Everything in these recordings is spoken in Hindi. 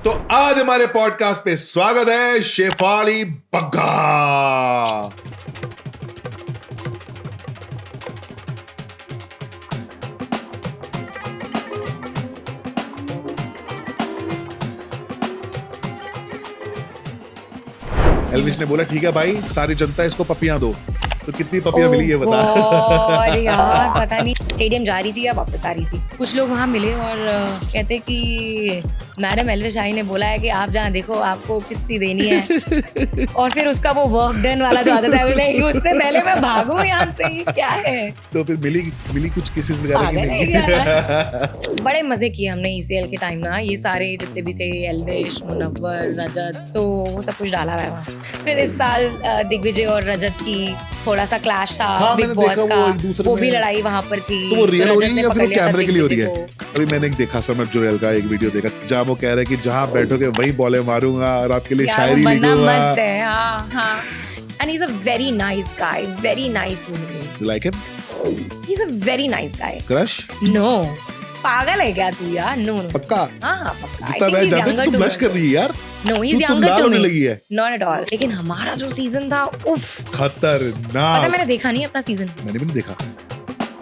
तो आज हमारे पॉडकास्ट पे स्वागत है शेफाली बग्गा। एल्विश ने बोला ठीक है भाई, सारी जनता इसको पपियां दो। तो कितनी पपियां मिली है बता। यार पता नहीं, स्टेडियम जा रही थी या वापस आ रही थी, कुछ लोग वहाँ मिले और कहते कि मैडम एल्विश आई ने बोला है कि आप जहाँ देखो आपको किस्ती देनी है। और फिर उसका वो वर्क डन वाला जो आता था, उससे पहले मैं भागूं यहाँ से, ये क्या है। तो फिर मिली कुछ केसेस वगैरह की नहीं? बड़े मजे किए हमने ECL के टाइम ना, ये सारे जितने भी थे, एल्विश, मुनव्वर, रजत, तो वो सब कुछ डाला हुआ है वहाँ। फिर इस साल दिग्विजय और रजत की थोड़ा सा क्लैश था। हाँ, बिग बॉस का वो भी लड़ाई वहाँ पर थी। तो वो रियल हो रही है या फिर वो कैमरे के लिए हो रही है? को। अभी मैंने देखा समर जोयल का एक वीडियो देखा जहाँ वो कह रहे हैं कि जहाँ बैठोगे वही बॉले मारूंगा और आपके लिए शायरी लिखूंगा। मस्त है, हाँ हाँ। And he's a very nice guy, very nice woman. You like him? He's a very nice guy. Crush? No. पागल है क्या तू यार? No. पक्का? हाँ पक्का. जितना मैं जानता हूँ तू ब्लश कर रही है यार। No, he's younger to me. लगी है। Not at all. लेकिन हमारा जो सीजन था, उफ। खतरनाक। पता मैंने देखा नहीं अपना सीजन। मैंने भी नहीं देखा।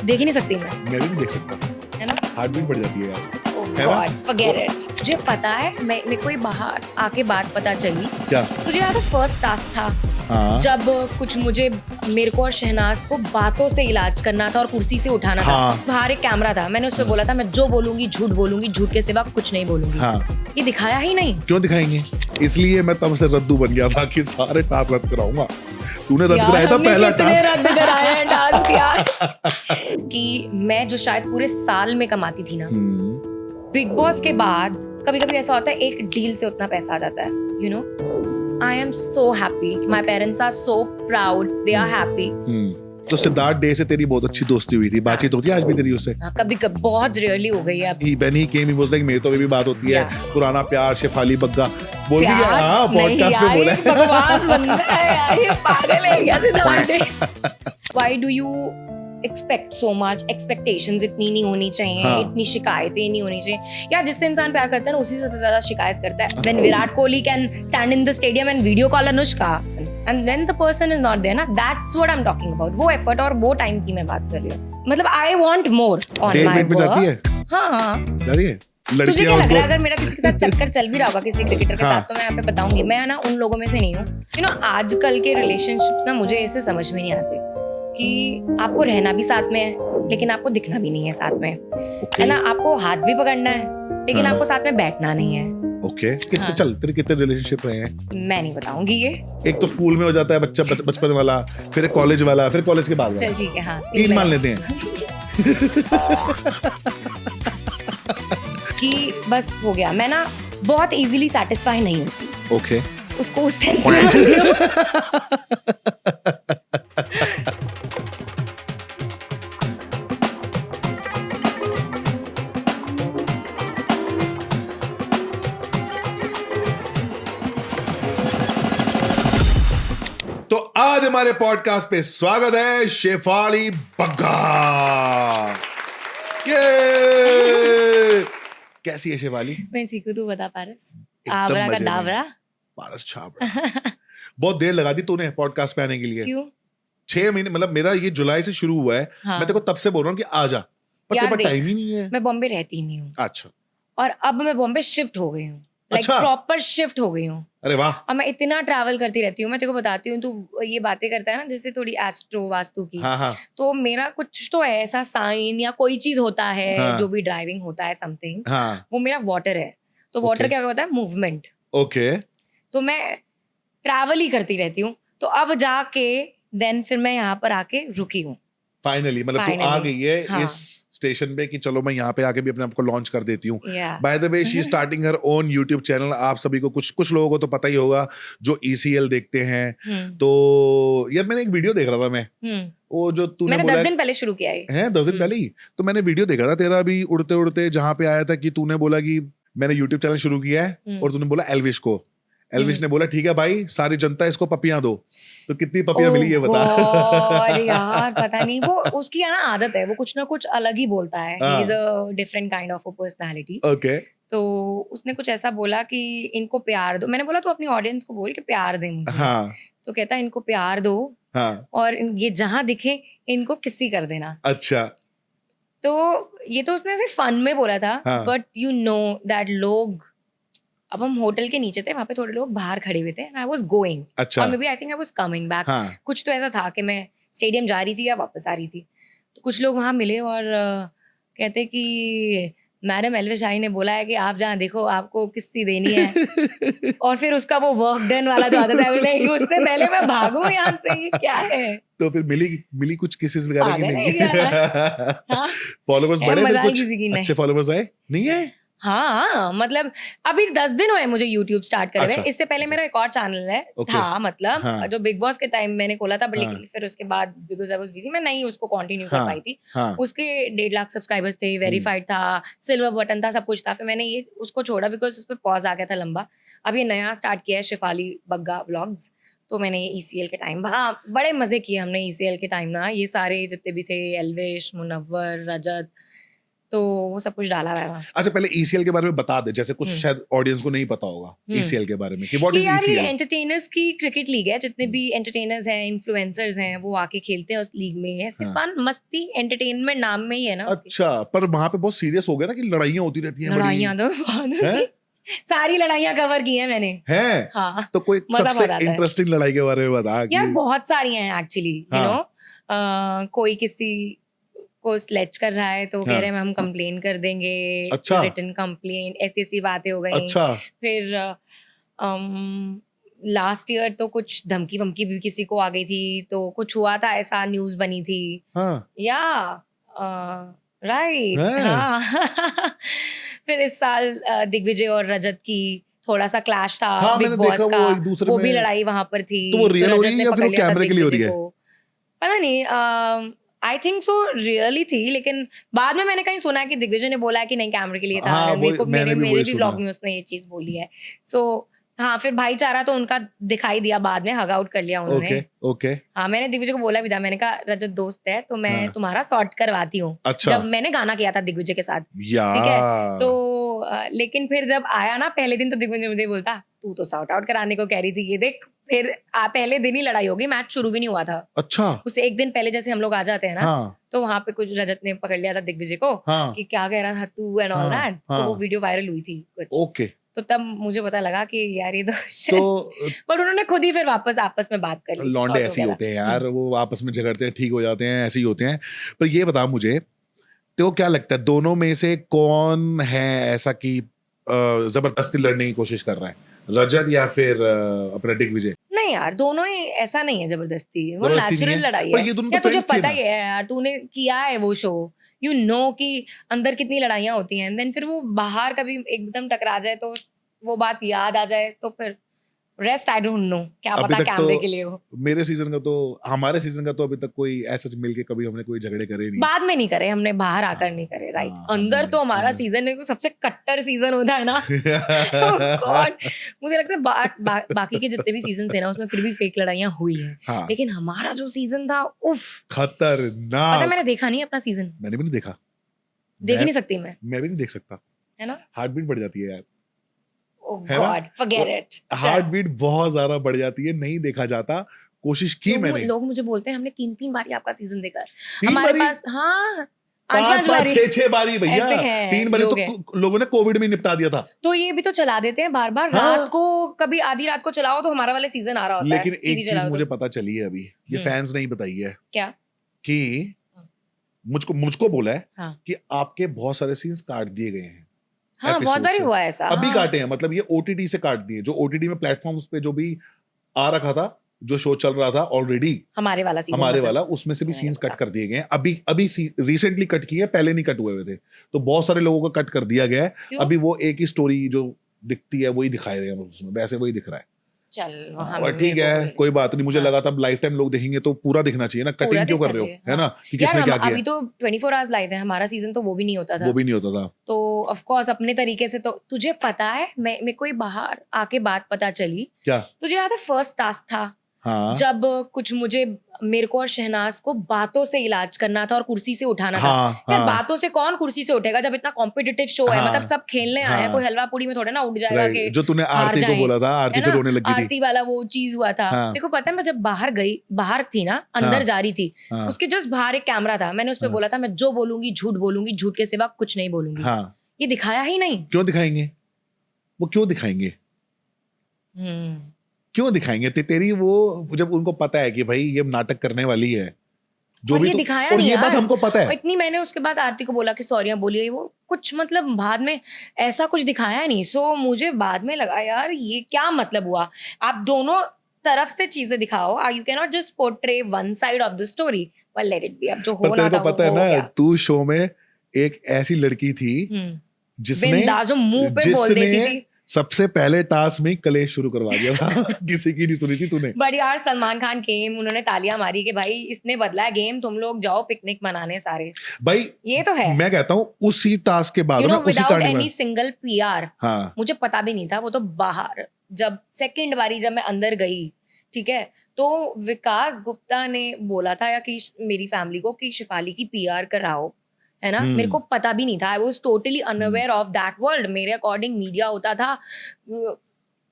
देख ही नहीं सकती मैं भी नहीं देख सकता, है ना? हार्ट बीट बढ़ जाती है यार। God, forget it. मुझे पता है, मेरे को बाहर आके बात पता चली। क्या? तुझे याद है फर्स्ट टास्क था? हाँ। जब कुछ मेरे को और शहनाज को बातों से इलाज करना था और कुर्सी से उठाना हाँ। था। बाहर एक कैमरा था, मैंने उस पर बोला था मैं जो बोलूंगी झूठ बोलूंगी, झूठ के सिवा कुछ नहीं बोलूंगी। हाँ। ये दिखाया ही नहीं। क्यों दिखाएंगे? इसलिए मैं तब से रद्दू बन गया था कि सारे टास्क रद्द कराऊंगा। तूने रद्द कराया था पहला टास्क। रद्द कराया है टास्क यार। कि मैं जो शायद पूरे साल में कमाती थी ना, बिग बॉस के बाद कभी कभी ऐसा होता है एक डील से उतना पैसा आ जाता है, you know. I am so happy, my parents are so proud, they are happy. तो सिद्धार्थ डे से तेरी बहुत अच्छी दोस्ती हुई थी, बातचीत होती है आज भी तेरी उससे? कभी कभी बहुत रेयरली हो गई है। When he came, he was like, मेरे तो अभी भी बात होती है, पुराना प्यार शेफाली बग्गा बोल भी गया। हाँ, पॉडकास्ट पे बोला है। बकवास बंदा है यार, ये पागल है क्या Siddharth day? Why do you expect so much? Expectations इतनी नहीं होनी चाहिए, हाँ। इतनी शिकायतें नहीं होनी चाहिए यार। जिससे इंसान प्यार करता है ना, उसी से ज्यादा शिकायत करता है। When Virat Kohli can stand in the stadium and video call Anushka and then the person is not there ना, that's what I'm talking about. वो effort और वो time की मैं बात कर रही हूँ। मतलब I want more on my work। जाती है? हाँ, जाती है। तुझे क्या लग रहा है अगर मेरा किसी के साथ चक्कर चल भी रहा होगा किसी क्रिकेटर के हाँ। साथ, तो मैं यहाँ पे बताऊंगी। मैं ना उन लोगों में से नहीं हूँ। यू नो, आजकल के रिलेशनशिप्स ना मुझे ऐसे समझ में नहीं आते कि आपको रहना भी साथ में है लेकिन आपको दिखना भी नहीं है साथ में, है ना? आपको हाथ भी पकड़ना है लेकिन आपको साथ में बैठना नहीं है। ओके, कितने चल तेरे कितने रिलेशनशिप रहे हैं? मैं नहीं बताऊंगी ये। एक तो स्कूल में हो जाता है बच्चा, बचपन वाला, फिर एक कॉलेज वाला, फिर कॉलेज के बाद वाला। चल ठीक है, हाँ 3 मान लेते हैं। कि बस हो गया। मैं ना बहुत इजीली सेटिस्फाई नहीं होती। ओके। उसको उस सेंस में मान लियो। तो आज हमारे पॉडकास्ट पे स्वागत है शेफाली बग्गा। कैसी है शेफाली? मैं सीखू, तू बता पारस। एकदम आवरा का मजे में। डावरा। पारस छाबड़ा। बहुत देर लगा दी तूने पॉडकास्ट पे आने के लिए। क्यों? 6 महीने, मतलब मेरा ये जुलाई से शुरू हुआ है। हाँ। मैं तेरे को तब से बोल रहा हूँ कि आ जा, पर तेरे पास टाइम ही नहीं है। मैं बॉम्बे रहती ही नहीं हूँ। अच्छा। और अब मैं बॉम्बे शिफ्ट हो गई हूँ, लाइक अच्छा। प्रॉपर शिफ्ट हो गई हूँ। अरे वाह। और मैं इतना ट्रैवल करती रहती हूँ। मैं तेरे को बताती हूँ, तू ये बातें करता है ना जैसे थोड़ी एस्ट्रो वास्तु की। हाँ हाँ। तो मेरा कुछ तो ऐसा साइन या कोई चीज होता है, हाँ। जो भी ड्राइविंग होता है समथिंग, हाँ। वो मेरा वाटर है। तो वाटर Okay. क्या होता है? मूवमेंट। ओके। तो मैं ट्रैवल ही करती रहती हूँ। तो अब जाके देन फिर मैं यहाँ पर आके रुकी हूँ फाइनली, मतलब तू आ गई है हाँ। इस स्टेशन पे कि चलो मैं यहाँ पे आके भी अपने आप को लॉन्च कर देती हूँ। Yeah. By the way she starting her own YouTube channel. आप सभी को कुछ लोगों को तो पता ही होगा जो ECL देखते हैं। तो यार मैंने एक वीडियो देख रहा था मैं, वो जो तूने मैंने बोला 10 दिन पहले शुरू किया है 10 दिन पहले ही। तो मैंने वीडियो देखा था तेरा अभी उड़ते उड़ते, जहाँ पे आया था कि तूने बोला कि मैंने यूट्यूब चैनल शुरू किया है और तूने बोला एल्विश को एल्विश ने बोला ठीक है भाई, सारी जनता इसको पपियां दो। तो कितनी पपियां मिली ये बता। और यार पता नहीं, वो उसकी है ना आदत है, वो कुछ ना कुछ अलग ही बोलता है। ही is a different kind of a personality. Okay. तो उसने कुछ ऐसा बोला कि इनको प्यार दो। मैंने बोला तो अपनी ऑडियंस को बोल के प्यार दे मुझे। हाँ। तो कहता है इनको प्यार दो, हाँ। और ये जहां दिखे इनको किसी कर देना। अच्छा। तो ये तो उसने ऐसे फन में बोला था, हाँ। बट यू नो दैट लोग, अब हम होटल के नीचे थे, वहां पे थोड़े लोग बाहर खड़े हुए थे, आई वाज गोइंग, अच्छा। और maybe I think I was coming back. हाँ। कुछ तो ऐसा था कि मैं स्टेडियम जा रही थी या वापस आ रही थी। तो कुछ लोग वहां मिले और कहते कि मैडम एल्विश आई ने बोला है कि आप जहाँ देखो आपको किस्सी देनी है। और फिर उसका वो वर्क डन वाला जो आता था, उससे पहले मैं भागूं यहाँ से, ये क्या है। तो फिर मिली कुछ किसेस वगैरह की पागल है नहीं? क्या? हाँ, फॉलोवर्स बढ़े फिर मजाक कुछ किसी की नहीं। अच्छे फॉलोवर्स आए? नहीं है? हाँ, मतलब अभी 10 दिन हुए मुझे YouTube स्टार्ट करे हुए। अच्छा, इससे पहले अच्छा। मेरा एक और चैनल है ओके। था, मतलब हाँ। जो बिग बॉस के टाइम मैंने खोला था, बट हाँ। लेकिन फिर उसके बाद बिकॉज आई वाज बिजी मैं नहीं उसको कंटिन्यू कर हाँ। पाई थी। हाँ। उसके 1.5 लाख सब्सक्राइबर्स थे, वेरीफाइड था, सिल्वर बटन था, सब कुछ था। फिर मैंने ये उसको छोड़ा बिकॉज उस पर पॉज आ गया था लंबा। अब ये नया स्टार्ट किया है शिफाली बग्गा व्लॉग्स। तो मैंने ये ECL के टाइम बड़े मजे किए हमने ECL के टाइम ना। ये सारे जितने भी थे, एल्विश, मुनव्वर, रजत, तो वो सब कुछ डाला हुआ है वहाँ। अच्छा, पहले ECL के बारे में बता दे, जैसे कुछ शायद ऑडियंस को नहीं पता होगा ECL के बारे में कि व्हाट कि इज यार ये ECL? एंटरटेनर्स की क्रिकेट लीग है। जितने भी एंटरटेनर्स हैं, इन्फ्लुएंसर्स हैं, वो आके खेलते हैं उस लीग में। ऐसे हाँ। फन मस्ती एंटरटेनमेंट नाम में ही है ना उसकी। अच्छा, पर वहां पे बहुत सीरियस हो गया ना कि लड़ाइयाँ होती रहती हैं बड़ी। लड़ाइयाँ तो बहुत होती। सारी लड़ाइयाँ कवर की हैं मैंने। हैं? हाँ, तो कोई मजा बहुत सबसे आता है। इंटरेस्टिंग लड़ाई के बारे में बता यार कि बहुत सारी हैं एक्चुअली, यू हाँ। नो। कोई किसी को स्लेच कर रहा है तो कह रहे हैं हम कंप्लेन कर देंगे, अच्छा। रिटन कंप्लेन, ऐसी बातें हो गई। अच्छा। फिर लास्ट ईयर तो कुछ धमकी वमकी भी किसी को आ गई थी, तो कुछ हुआ था ऐसा, न्यूज बनी थी। हाँ। या राइट। हाँ। हाँ। फिर इस साल दिग्विजय और रजत की थोड़ा सा क्लैश था हाँ, बिग मैंने बॉस देखा का, वो एक दूसरे वो भी में। लड़ाई वहां पर थी। तो वो रियल हो रजत रही है ने या फिर पकड़ वो लिया था कैमरे के लिए हो रही दिग्विजय है? को। पता नहीं, आई थिंक सो रियली थी, लेकिन बाद में मैंने कहीं सुना है कि दिग्विजय ने बोला है कि नहीं कैमरे के लिए था। हाँ, मेरे को मैंने भी मेरे वही भी सुना। व्लॉग में उसने ये चीज बोली है। सो हाँ, फिर भाईचारा तो उनका दिखाई दिया, बाद में हग आउट कर लिया उन्होंने। Okay, okay. हाँ, मैंने दिग्विजय को बोला भी था, मैंने कहा रजत दोस्त है तो मैं हाँ। तुम्हारा सॉर्ट करवाती हूँ। अच्छा। जब मैंने गाना किया था दिग्विजय के साथ, यार। ठीक है, तो लेकिन फिर जब आया ना पहले दिन, तो दिग्विजय मुझे बोलता तू तो सॉर्ट आउट कराने को कह रही थी, ये देख। फिर पहले दिन ही लड़ाई होगी, मैच शुरू भी नहीं हुआ था। अच्छा। उससे एक दिन पहले जैसे हम लोग आ जाते हैं ना, हाँ। तो वहां पे कुछ रजत ने पकड़ लिया था दिग्विजय को। हाँ। कि क्या कह रहा था तू एंड ऑल हाँ, दैट। हाँ। तो वो वीडियो वायरल हुई थी कुछ। ओके। तो तब मुझे पता लगा कि यार ये तो बट उन्होंने खुद ही फिर वापस आपस में बात कर ली। लौंडे ऐसे ही होते हैं यार, वो आपस में झगड़ते हैं, ठीक हो जाते हैं, ऐसे ही होते हैं। पर ये बता मुझे, तो क्या लगता है दोनों में से कौन है ऐसा कि जबरदस्ती लड़ने की कोशिश कर रहा है, रजत या फिर अपना दिग्विजय? नहीं यार, दोनों ही ऐसा नहीं है जबरदस्ती, वो जबरदस्ती नहीं नेचुरल है? लड़ाई पर है। ये दोनों या तो तुझे friends थे पता ना। ही है यार, तूने किया है वो शो, यू नो कि अंदर कितनी लड़ाइयाँ होती हैं। देन फिर वो बाहर कभी एकदम टकरा जाए तो वो बात याद आ जाए, तो फिर रेस्ट आई डोंट नो, क्या अभी पता तक कैमरे तो के लिए हो। मेरे सीजन का तो, हमारे सीजन का तो अभी तक कोई ऐसा मिलके कभी हमने कोई झगड़े करे नहीं। बाद में नहीं करे हमने, बाहर आकर नहीं करे, राइट। हाँ, अंदर तो हमारा हमने- सीजन है सबसे कट्टर सीजन होता है ना। गॉड, मुझे लगता है बाकी के जितने भी सीजन थे ना, उसमें फिर भी फेक लड़ाइयाँ हुई हैं। हाँ। लेकिन हमारा जो सीजन था, उफ, पता है खतरनाक। मैंने देखा नहीं अपना सीजन, मैंने भी नहीं देखा। देख ही नहीं सकती मैं, मैं भी नहीं देख सकता, है ना। हार्ट बीट बढ़ जाती है यार, ओह है ना? God, forget it. Heart beat बहुत ज्यादा बढ़ जाती है, नहीं देखा जाता। कोशिश की मैंने, लोग मुझे बोलते हैं हमने 3-3 बारी आपका सीजन देखा है। 3 हमारे बारी? पास हाँ 5 बारी 6 बारी भैया, ऐसे हैं 3 बारी लोग तो लोगों ने कोविड में निपटा दिया था। तो ये भी तो चला देते हैं बार बार। हाँ। रात को कभी आधी रात को चलाओ तो हमारा वाले सीजन आ रहा होता लेकिन है। एक TV चीज चलाओ मुझे तो। पता चली है अभी, ये फैंस नहीं बताई है क्या? कि मुझको बोला है हाँ। कि आपके बहुत सारे सीन्स काट दिए गए हैं। हाँ, बहुत episodes बारी से। हुआ है ऐसा। अभी हाँ। काटे हैं, मतलब ये OTT से काट दिए, जो OTT में प्लेटफॉर्म्स पे जो भी आ रखा था, जो शो चल रहा था ऑलरेडी, हमारे वाला सीजन, हमारे मतलब। वाला, उसमें से भी नहीं, सीन्स नहीं कट कर दिए गए हैं। अभी रिसेंटली कट किए हैं, पहले नहीं कट हुए थे। तो बहुत सारे लोगों का कट कर दिया गया है। क्यों? अभी वो एक ही स्टोरी जो दिखती है वही दिखाई रहे हैं उसमें, वैसे वही दिख रहा है। चल और ठीक है, कोई बात नहीं। मुझे हाँ। लगा था लाइफ टाइम लोग देखेंगे तो पूरा दिखना चाहिए ना, कटिंग क्यों कर रहे हो, है ना, कि किसने क्या किया। अभी तो 24 आवर्स लाइव है, हमारा सीजन तो वो भी नहीं होता था। वो भी नहीं होता था। तो ऑफ कोर्स अपने तरीके से। तो तुझे पता है, मेरे को बाहर आके बात पता चली। क्या? तुझे याद है फर्स्ट टास्क था, हाँ जब कुछ मेरे को और शहनाज को बातों से इलाज करना था और कुर्सी से उठाना था। हाँ यार हाँ बातों से कौन कुर्सी से उठेगा जब इतना कॉम्पिटिटिव शो है। हाँ, मतलब सब खेलने आए हैं, हाँ। कोई हलवा पूड़ी में थोड़े ना उठ जाएगा राइट, कि जो तूने हार आरती को जाएं, बोला था, आरती है तो ना? रोने लगी थी। आरती वाला वो चीज हुआ था। हाँ। देखो पता है, मैं जब बाहर थी ना, अंदर हाँ। जा रही थी, हाँ उसके जस्ट बाहर एक कैमरा था। मैंने उस पर हाँ। बोला था, मैं जो बोलूंगी झूठ बोलूंगी, झूठ के सिवा कुछ नहीं बोलूंगी। हाँ, ये दिखाया ही नहीं। क्यों दिखाएंगे? वो क्यों दिखाएंगे? क्यों दिखाएंगे? तेरी वो, जब उनको पता है कि भाई ये नाटक करने वाली है, जो और भी ये तो, दिखाया और नहीं ये बात यार। हमको पता और है। इतनी मैंने उसके बाद आरती को बोला कि सॉरियां बोलिए, वो कुछ मतलब बाद में ऐसा कुछ दिखाया नहीं। सो मुझे बाद में लगा यार ये क्या मतलब हुआ। आप दोनों तरफ से चीजें दिखाओ, you can not just portray one side of the story. But let it be, अब जो पर होना तेरे था को पता वो है हो ना, गया। तू शो में एक ऐसी लड़की थी जिसने बिंदास, जो मुंह पे बोल देती जिसने थी। सबसे पहले टास्क में कलेश शुरू करवा दिया था। किसी की नहीं सुनी थी तूने। बट यार सलमान खान केम, उन्होंने तालियां मारी कि भाई इसने बदला है गेम, तुम लोग जाओ पिकनिक मनाने सारे। भाई ये तो है, मैं कहता हूँ उसी टास्क के बाद यू ना, नो, उसी विदाउट कहानी में। Any single PR. हाँ मुझे पता भी नहीं था। वो तो बाहर जब सेकंड बारी जब मैं अंदर गई, ठीक है, तो विकास गुप्ता ने बोला था या कि मेरी फैमिली को कि शिफाली की पीआर कराओ, है ना। मेरे को पता भी नहीं था। I was totally unaware of that world. मेरे अकॉर्डिंग मीडिया होता था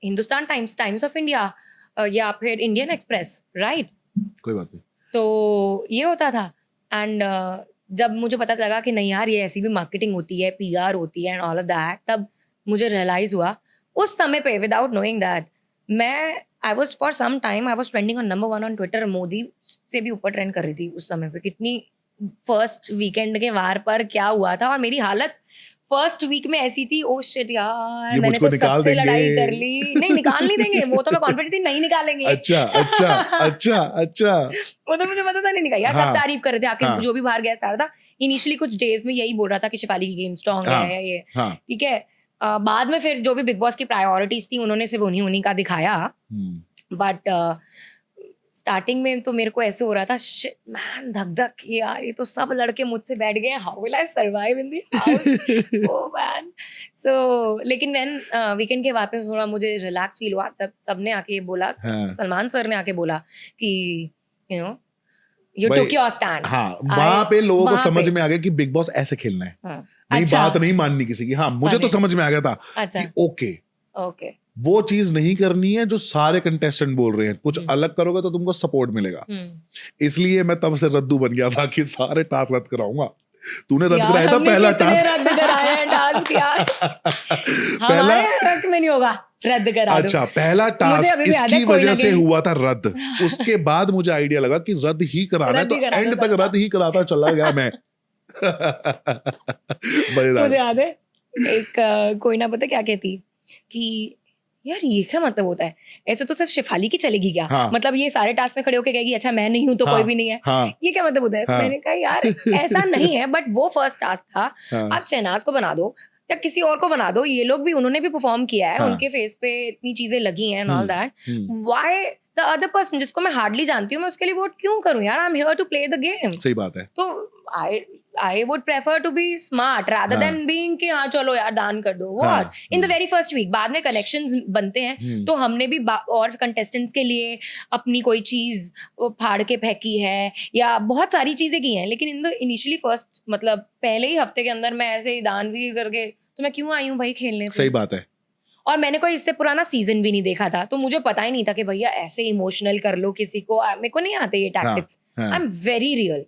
Hindustan times, times of India, या फिर इंडियन एक्सप्रेस, राइट। कोई बात नहीं। तो ये होता था। एंड जब मुझे पता लगा कि नहीं यार ये ऐसी भी मार्केटिंग होती है, पीआर होती है एंड ऑल ऑफ दैट, तब मुझे रियलाइज हुआ उस समय पे, विदाउट नोइंग दैट, मैं I was for some time I was trending on number 1 on Twitter. Modi से भी ऊपर ट्रेंड कर रही थी उस समय पे। कितनी फर्स्ट वीकेंड के वार पर क्या हुआ था, और मेरी हालत फर्स्ट वीक में ऐसी थी, ओ शिट यार, ये मैंने मुझको तो निकाल सबसे देंगे। लड़ाई कर ली। नहीं, निकाल नहीं देंगे, वो तो मैं कॉन्फिडेंट थी, नहीं निकालेंगे। अच्छा अच्छा अच्छा अच्छा। वो तो मुझे पता था नहीं निकाल यार। हाँ, सब तारीफ कर रहे थे आके, हाँ, जो भी बाहर गेस्ट आ रहा था इनिशियली कुछ डेज में यही बोल रहा था कि शिफाली की गेम स्ट्रांग हाँ, है या ये, हाँ। ठीक है। बाद में फिर जो भी बिग बॉस की प्रायोरिटीज थी उन्होंने सिर्फ उन्हीं का दिखाया। बट स्टार्टिंग में तो मेरे को ऐसे हो रहा था, शिट मैन, धक धक यार, ये तो सब लड़के मुझसे बैठ गए, how will I survive in the house, oh man. So लेकिन व्हेन वीकेंड के बाद में थोड़ा मुझे रिलैक्स फील हुआ, तब सबने आके बोला, हाँ। सलमान सर ने आके बोला कि यू नो यू भाई, टुक योर स्टैंड। हाँ, वहां पे लोगों को वहाँ समझ पे। में आ गया कि बिग बॉस ऐसे खेलना है। हाँ, नहीं, अच्छा, बात नहीं माननी किसी की। हाँ, मुझे तो अरे, समझ में आ गया था अच्छा, कि ओके, ओके, वो चीज नहीं करनी है जो सारे कंटेस्टेंट बोल रहे हैं। कुछ अलग करोगे तो तुमको सपोर्ट मिलेगा। इसलिए मैं तब से रद्दू बन गया था कि सारे टास्क रद्द कराऊंगा। तूने रद्द यार, कराया था हमने पहला कितने टास्क। रद्द कराए हैं टास्क यार। पहला, हमारे हक में नहीं होगा, रद्द करा दो। अच्छा, पहला मुझे टास्क अभी भी याद है, इसकी कोई वजह ना से कहीं- हुआ था रद्द। उसके बाद मुझे आइडिया लगा कि रद्द ही कराना है, रद्द ही तो करा एंड दो तक पहला। रद्द ही कराता चला गया मैं। मजेदार। मुझे याद है एक कोई ना, पता क्या कहती कि यार ये क्या मतलब होता है, ऐसे तो सिर्फ शिफाली की चलेगी क्या? हाँ। मतलब ये सारे टास्क में खड़े होके कहेगी अच्छा मैं नहीं हूं तो हाँ, कोई भी नहीं है, हाँ, ये क्या मतलब होता है? हाँ। मैंने कहा यार ऐसा नहीं है, बट वो फर्स्ट टास्क था। हाँ, आप शहनाज को बना दो या किसी और को बना दो, ये लोग भी, उन्होंने भी परफॉर्म किया है, हाँ। उनके फेस पे इतनी चीजें लगी हैं and all that. Hmm, why the other person जिसको मैं हार्डली जानती हूँ, मैं उसके लिए वोट क्यों करूं यार? I am here to play the game. सही बात है। तो I would prefer to be smart rather हाँ। देन बीइंग कि हाँ चलो यार दान कर दो। हाँ, what, in the very first week बाद में कनेक्शंस बनते हैं, तो हमने भी और कंटेस्टेंट्स के लिए अपनी कोई चीज फाड़ के फेंकी है या बहुत सारी चीजें की हैं, लेकिन इन द इनिशियली फर्स्ट, मतलब पहले ही हफ्ते के अंदर मैं ऐसे ही दानवीर करके, तो मैं क्यों आई हूँ भाई खेलने पे? सही बात है। और मैंने कोई इससे पुराना सीजन भी नहीं देखा था, तो मुझे पता ही नहीं था कि भैया ऐसे इमोशनल कर लो किसी को। मेरे को नहीं आते ये टैक्टिक्स। हाँ। आई एम वेरी रियल,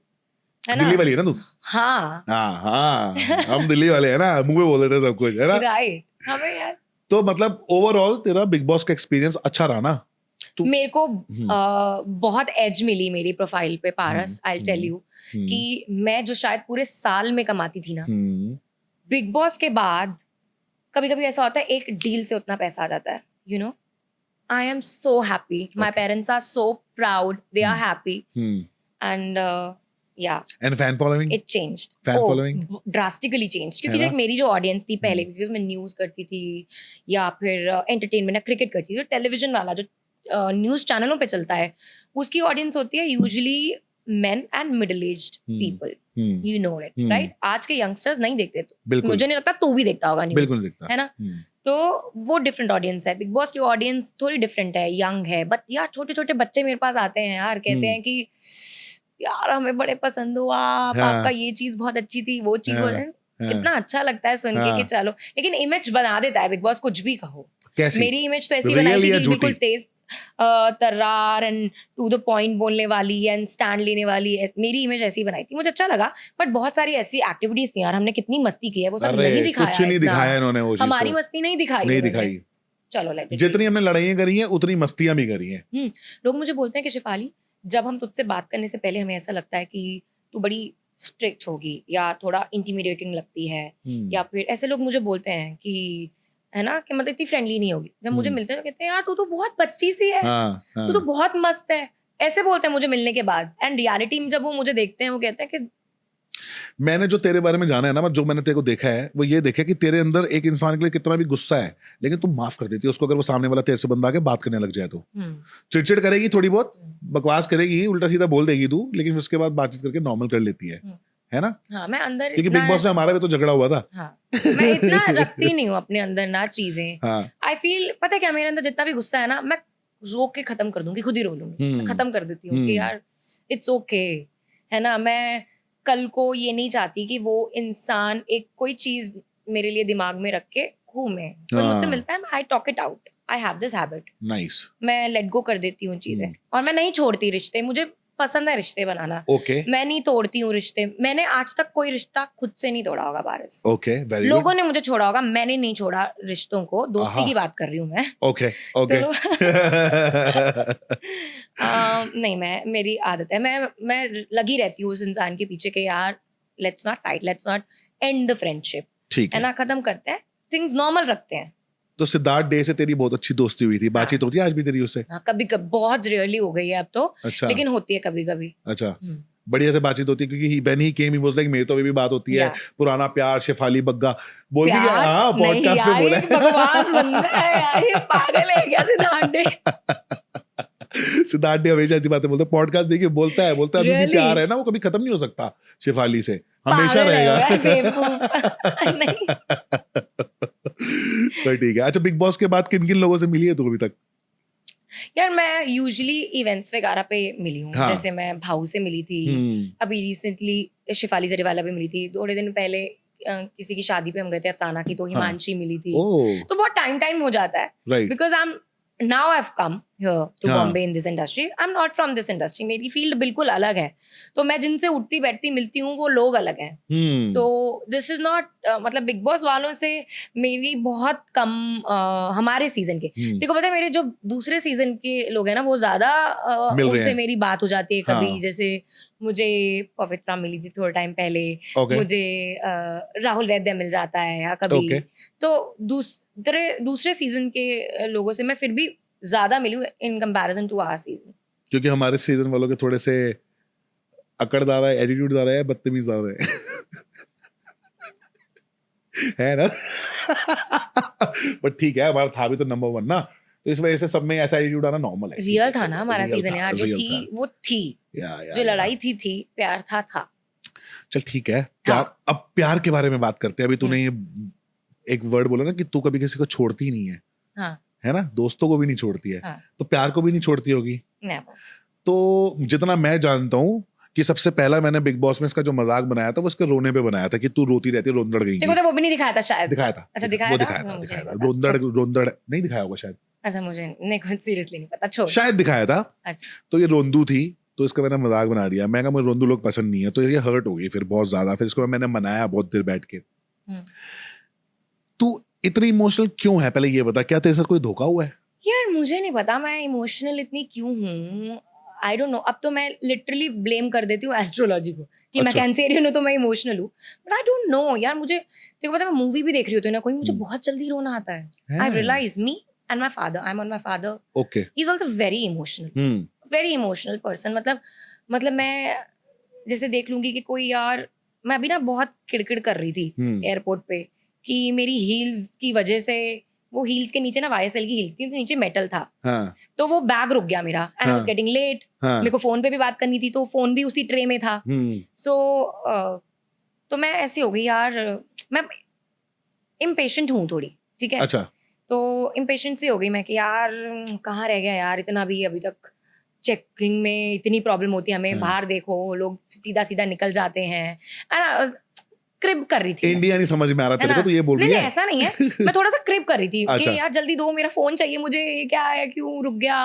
है ना? दिल्ली वाली है ना तू? हाँ, हाँ, हम दिल्ली वाले हैं ना, मुंह पे बोल देते सब कुछ, है ना? राइट, हमें यार तो मतलब ओवरऑल तेरा बिग बॉस का एक्सपीरियंस अच्छा रहा ना? मेरे को बहुत एज मिली मेरी प्रोफाइल पे पारस। आई टेल यू कि मैं जो शायद पूरे साल में कमाती थी ना, बिग बॉस के बाद कभी कभी ऐसा होता है एक डील से उतना पैसा आ जाता है, you know. I am so happy, my parents are so proud, they are happy, and yeah and fan following, it changed, fan following drastically change. क्योंकि है जो ना? मेरी जो ऑडियंस थी पहले, क्योंकि मैं न्यूज करती थी या फिर एंटरटेनमेंट या क्रिकेट करती थी, तो टेलीविजन वाला जो न्यूज चैनलों पे चलता है, उसकी ऑडियंस होती है usually main and middle aged people, you know it right. आज के यंगस्टर्स नहीं देखते, तो बिल्कुल मुझे नहीं लगता तू भी देखता होगा न्यूज, बिल्कुल दिखता है ना। तो वो डिफरेंट ऑडियंस है, बिग बॉस की ऑडियंस थोड़ी डिफरेंट है, यंग है, बट यार छोटे छोटे बच्चे मेरे पास आते हैं यार, कहते हैं कि यार हमें बड़े पसंद हुआ, आपका ये चीज बहुत अच्छी थी, वो चीज इतना अच्छा लगता है सुन के कि चलो। लेकिन इमेज बना देता है बिग बॉस, कुछ भी कहो। कैसी? मेरी इमेज तो ऐसी बनाई थी कि बिल्कुल तेज तर्रार एंड टू द पॉइंट बोलने वाली एंड स्टैंड लेने वाली, मेरी इमेज ऐसी बनाई थी, मुझे अच्छा लगा। बट बहुत सारी ऐसी एक्टिविटीज थी यार, हमने कितनी मस्ती की है, वो सब नहीं दिखाया, कुछ नहीं दिखाया इन्होंने, वो चीज हमारी मस्ती नहीं दिखाई। चलो जितनी हमने लड़ाइयां करी हैं उतनी मस्तियां भी करी हैं। लोग मुझे बोलते हैं कि शिफाली, जब हम तुझसे बात करने से पहले हमें ऐसा लगता है कि तू बड़ी स्ट्रिक्ट होगी या थोड़ा इंटिमिडेटिंग लगती है, या फिर ऐसे लोग मुझे बोलते हैं कि है ना, कि मतलब इतनी फ्रेंडली नहीं होगी। जब मुझे मिलते हैं तो कहते हैं यार तू तो बहुत बच्ची सी है, तू तो बहुत मस्त है, ऐसे बोलते हैं मुझे मिलने के बाद। एंड रियलिटी में जब वो मुझे देखते हैं, वो कहते हैं कि मैंने जो तेरे बारे में जाना है ना, जो मैंने तेरे को देखा है, वो ये देखा कि तेरे अंदर एक इंसान के लिए कितना भी गुस्सा है, लेकिन तुम माफ कर देती है उसको, अगर वो सामने वाला तेरे से बंदा आके बात करने लग जाए तो। चिड़चिड़ करेगी, थोड़ी बहुत बकवास करेगी, उल्टा सीधा बोल देगी तू, लेकिन उसके बाद बातचीत करके नॉर्मल कर लेती है ना। हाँ, मैं अंदर, क्योंकि बिग बॉस में हमारा भी तो झगड़ा हुआ था। हाँ, मैं इतना रखती नहीं हूँ अपने अंदर ना चीजें। आई फील, पता है क्या, मेरे अंदर जितना भी गुस्सा है ना, मैं रोक के खत्म कर दूंगी, खुद ही रो लूंगी, खत्म कर देती हूँ कि यार इट्स ओके, है ना। मैं कल को ये नहीं चाहती कि वो इंसान एक कोई चीज मेरे लिए दिमाग में रख के घूमे। तो मुझसे मिलता है, I talk it out, I have this habit. Nice. मैं लेट गो कर देती हूँ चीजें, और मैं नहीं छोड़ती रिश्ते। मुझे पसंद है रिश्ते बनाना। मैं नहीं तोड़ती हूँ रिश्ते। मैंने आज तक कोई रिश्ता खुद से नहीं तोड़ा होगा पारस। लोगों ने मुझे छोड़ा होगा, मैंने नहीं छोड़ा रिश्तों को। दोस्ती की बात कर रही हूँ मैं। नहीं, मेरी आदत है, मैं लगी रहती हूँ उस इंसान के पीछे कि यार let's not fight, let's not and the friendship, ठीक है ना, खत्म करते हैं, थिंग्स नॉर्मल रखते हैं। तो सिद्धार्थ डे से तेरी बहुत अच्छी दोस्ती हुई थी, बातचीत होती है आज भी तेरी उससे? हाँ, कभी कभी, बहुत रेयरली हो गई है अब तो। अच्छा। लेकिन होती है कभी कभी। अच्छा, बढ़िया से बातचीत होती है, क्योंकि when he came he was like मेरे तो अभी भी बात होती है, पुराना प्यार, शेफाली बग्गा बोलती है। हाँ, पॉडकास्ट पे बोला है। बकवास बंदा है यार, ये पागल है क्या सिद्धार्थ डे? सिद्धार्थ डे हमेशा ऐसी बातें बोलता है, पॉडकास्ट देखिए बोलता है अभी भी प्यार है ना, वो कभी खत्म नहीं हो सकता शेफाली से, हमेशा रहेगा। तो ठीक है। अच्छा, बिग बॉस के बाद किन किन लोगों से मिली है तू अभी तक? यार मैं यूजुअली इवेंट्स वगैरह पे मिली हूँ। हाँ। जैसे मैं भाऊ से मिली थी, अभी रिसेंटली शिफाली जरीवाला भी मिली थी, थोड़े दिन पहले किसी की शादी पे हम गए थे अफसाना की, तो हिमांशी मिली थी। तो बहुत टाइम हो जाता है, because I am now I've come here to Bombay in this industry. I'm not from this industry. मेरी फील्ड बिल्कुल अलग है, तो मैं जिनसे उठती बैठती मिलती हूँ वो लोग अलग हैं। So this is not मतलब बिग बॉस वालों से मेरी बहुत कम हमारे सीजन के, देखो पता है मेरे जो दूसरे सीजन के लोग हैं ना, वो ज्यादा उनसे मेरी बात हो जाती है कभी। जैसे मुझे पवित्रा मिली थी थोड़ा टाइम पहले, मुझे राहुल वैद्य मिल जाता है या कभी। तो दूसरे सीजन के लोगों से मैं फिर भी ज्यादा मिली हूँ in comparison to our season, क्योंकि हमारे सीजन वालों के थोड़े से अकड़दार है, एटीट्यूड ज्यादा है, बदतमीज ज्यादा है ना। बट ठीक है, हमारा था भी तो नंबर 1 ना, तो इस वजह से सब में ऐसा एटीट्यूड आना नॉर्मल है। रियल था ना हमारा सीजन यार, जो थी वो थी, जो लड़ाई थी, प्यार था। चल ठीक है, प्यार। अब प्यार के बारे में बात करते हैं। अभी तूने ये एक वर्ड बोला ना कि तू कभी किसी को छोड़ती नहीं है, है ना, दोस्तों को भी नहीं छोड़ती है, तो प्यार को भी नहीं छोड़ती होगी। तो जितना मैं जानता हूँ कि सबसे पहला मैंने बिग बॉस में इसका जो मजाक बनाया था वो इसके रोने पे बनाया था कि तू रोती रहती है, रोंदड़ गई। तो वो भी नहीं दिखाया था शायद? दिखाया था। अच्छा, दिखाया था। रोंदड़ नहीं दिखाया होगा शायद। अच्छा, मुझे नहीं, सीरियसली नहीं पता, छोड़। शायद दिखाया था। अच्छा। तो ये रोंदू थी, तो इसका मैंने मजाक बना दिया। मैं कहा मुझे रोंदू लोग पसंद नहीं है, तो ये हर्ट हो गई फिर बहुत ज्यादा। फिर इसको मैंने मनाया बहुत देर बैठ के। तू इतनी इमोशनल क्यों है, पहले ये बता, क्या तेरे साथ कोई धोखा हुआ है? यार मुझे नहीं पता मैं इमोशनल इतनी क्यों हूँ, आई डोंट नो। अब तो मैं लिटरली ब्लेम कर देती हूँ एस्ट्रोलॉजी को कि मैं कैंसेरियन हूँ तो मैं इमोशनल हूँ, बट आई डोंट नो यार। मुझे देखो पता है, मैं मूवी भी देख रही होती हूँ ना कोई, मुझे बहुत जल्दी रोना आता है। I realise me and my father, I am on my father, okay, he is also very emotional person. मतलब मैं जैसे देख लूंगी कि कोई, यार मैं अभी ना बहुत किड़किड़ कर रही थी एयरपोर्ट पे कि मेरी हील्स की वजह से वो हील्स के नीचे ना YSL की हील्स थी, तो नीचे मेटल था, हाँ तो वो बैग रुक गया मेरा एंड आई वाज हाँ गेटिंग लेट। हाँ मेरे को फोन पे भी बात करनी थी, तो फोन भी उसी ट्रे में था। हम्म सो तो मैं ऐसी हो गई यार, मैं इम्पेशेंट हूँ थोड़ी, ठीक है। अच्छा तो इम्पेशेंट सी हो गई मैं कि यार कहाँ रह गया यार, इतना भी अभी तक चेकिंग में इतनी प्रॉब्लम होती है हमें, हाँ। बाहर देखो लोग सीधा सीधा निकल जाते हैं। क्रिब कर रही थी मैं, इंडिया नहीं समझ में आ रहा है तेरे को, ना। तो ये बोल नहीं रही नहीं है। ऐसा नहीं है, मैं थोड़ा सा क्रिब कर रही थी कि अच्छा यार जल्दी दो, मेरा फोन चाहिए मुझे, ये क्या है, क्यों रुक गया।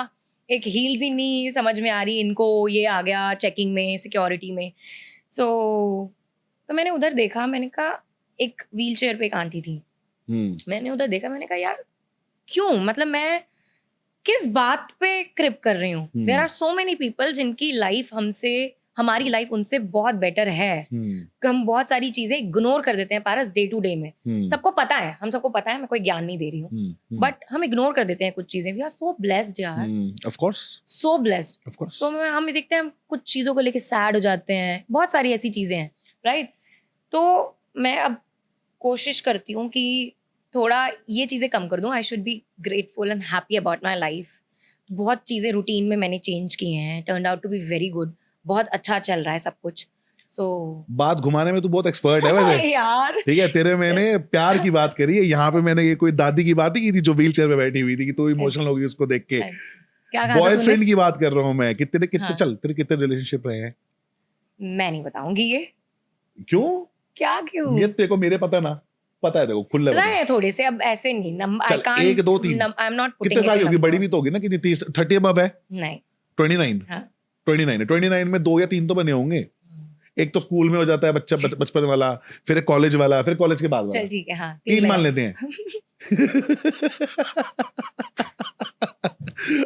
एक हील्स ही नहीं समझ में आ रही इनको, ये आ गया चेकिंग में, सिक्योरिटी में। सो तो मैंने उधर देखा, मैंने कहा एक व्हील चेयर पे एक आंटी थी, मैंने उधर देखा, मैंने कहा यार क्यों, मतलब मैं किस बात पे क्रिप कर रही हूँ। There are so many people जिनकी लाइफ हमसे, हमारी लाइफ उनसे बहुत बेटर है। हम बहुत सारी चीजें इग्नोर कर देते हैं पारस डे टू डे में। सबको पता है, हम सबको पता है, मैं कोई ज्ञान नहीं दे रही हूँ, बट हम इग्नोर कर देते हैं कुछ चीजें। वी आर सो ब्लेस्ड यार, of course so blessed. Of course. तो हम देखते हैं, हम कुछ चीजों को लेके सैड हो जाते हैं, बहुत सारी ऐसी चीजें हैं, राइट। तो मैं अब कोशिश करती हूँ कि थोड़ा ये चीजें कम कर दूं। I should be grateful and happy about my life. बहुत चीजें रूटीन में मैंने चेंज की हैं, turn out to be very good, बहुत अच्छा चल रहा है सब कुछ। सो बात घुमाने में तू बहुत एक्सपर्ट है वैसे यार ठीक है, तेरे मैंने प्यार की बात करी है, यहाँ पे मैंने ये कोई दादी की बात ही की थी जो व्हील चेयर पे बैठी हुई थी कि तू इमोशनल हो गई उसको देख के। क्या कहा था बॉयफ्रेंड तूने? की बात कर रहा हूँ मैं कि तेरे कितने हाँ। चल तेरे कितने रिलेशनशिप रहे हैं? मैं नहीं बताऊंगी ये। क्यों? क्या क्यों? ये तेरे को मेरे पता है देखो, खुले बता। रहे थोड़े से, अब ऐसे नहीं, आई चल can't, 1 2 3 I am not putting कितने इट साल की इन होगी? बड़ी नंबर। भी तो होगी ना, कितनी 30 30 अबव है? नहीं 29। हाँ 29 है, 29 में 2 या 3 तो बने होंगे। एक तो स्कूल में हो जाता है बच्चा, बचपन वाला, फिर एक कॉलेज वाला, फिर कॉलेज के बाद चल वाला। ठीक है, हाँ 3 मान मैंने लेते हैं।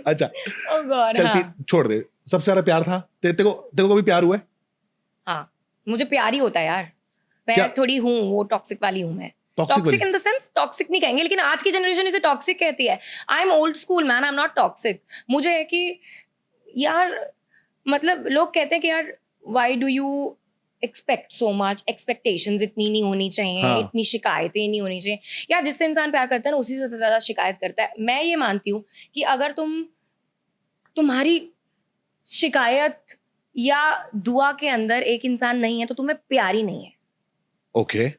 अच्छा ओह गॉड चल हाँ छोड़ दे। सबसे ज्यादा प्यार था तेरे को भी प्यार हुआ है? हाँ मुझे प्यार ही होता है यार। क्या? मैं थोड़ी हूँ वो टॉक्सिक वाली हूँ मैं। Toxic toxic in the sense, toxic नहीं कहेंगे, लेकिन आज की जनरेशन इसे टॉक्सिक कहती है। I am old school man, I am not toxic. मुझे है कि यार, मतलब लोग कहते हैं कि यार why do you expect so much, expectations इतनी नहीं होनी चाहिए, हाँ। इतनी शिकायतें नहीं होनी चाहिए। यार जिससे इंसान प्यार करता है ना, उसी से ज्यादा शिकायत करता है। मैं ये मानती हूँ कि अगर तुम्हारी शिकायत या दुआ के अंदर एक इंसान नहीं है, तो तुम्हें प्यार ही नहीं है। ओके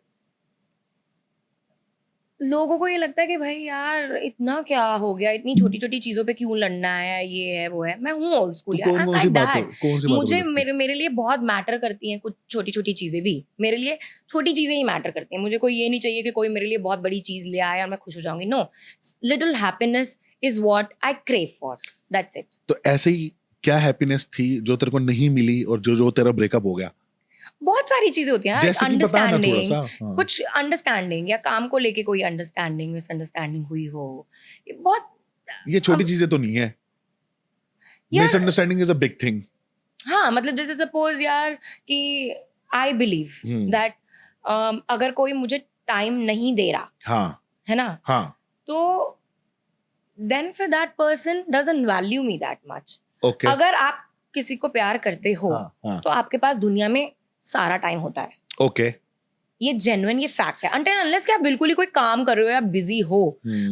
लोगों को ये लगता है कि भाई यार इतना क्या हो गया, इतनी छोटी छोटी चीजों पे क्यों लड़ना है, ये है वो है। मैं हूँ ओल्ड स्कूल तो यार, कौन आई कौन सी बात मुझे मेरे लिए बहुत मैटर करती हैं कुछ छोटी छोटी चीजें भी। मेरे लिए छोटी चीजें ही मैटर करती हैं। मुझे कोई ये नहीं चाहिए कि कोई मेरे लिए बहुत बड़ी चीज ले आए और मैं खुश हो जाऊंगी। No, little happiness is what I crave for, that's it. तो ऐसे ही क्या हैप्पीनेस थी जो तेरे को नहीं मिली और जो तेरा ब्रेकअप हो गया? बहुत सारी चीजें होती हैं यार, जैसे कि बता ना थोड़ा अंडरस्टैंडिंग, सा। हाँ। कुछ अंडरस्टैंडिंग या काम को लेके कोई अंडरस्टैंडिंग मिसअंडरस्टैंडिंग हुई हो, ये बहुत ये छोटी चीजें तो नहीं है। यार misunderstanding is a big thing. हाँ, मतलब जैसे सपोज यार कि आई बिलीव दैट अगर कोई मुझे टाइम नहीं दे रहा, हाँ है ना, हाँ तो देन फिर that person doesn't value me that much. Okay अगर आप किसी को प्यार करते हो हाँ तो आपके पास दुनिया में सारा टाइम होता है। ओके ये जेन्युइन, ये फैक्ट है। अनटिल अनलेस कि आप बिल्कुल ही कोई काम कर रहे हो या बिजी हो,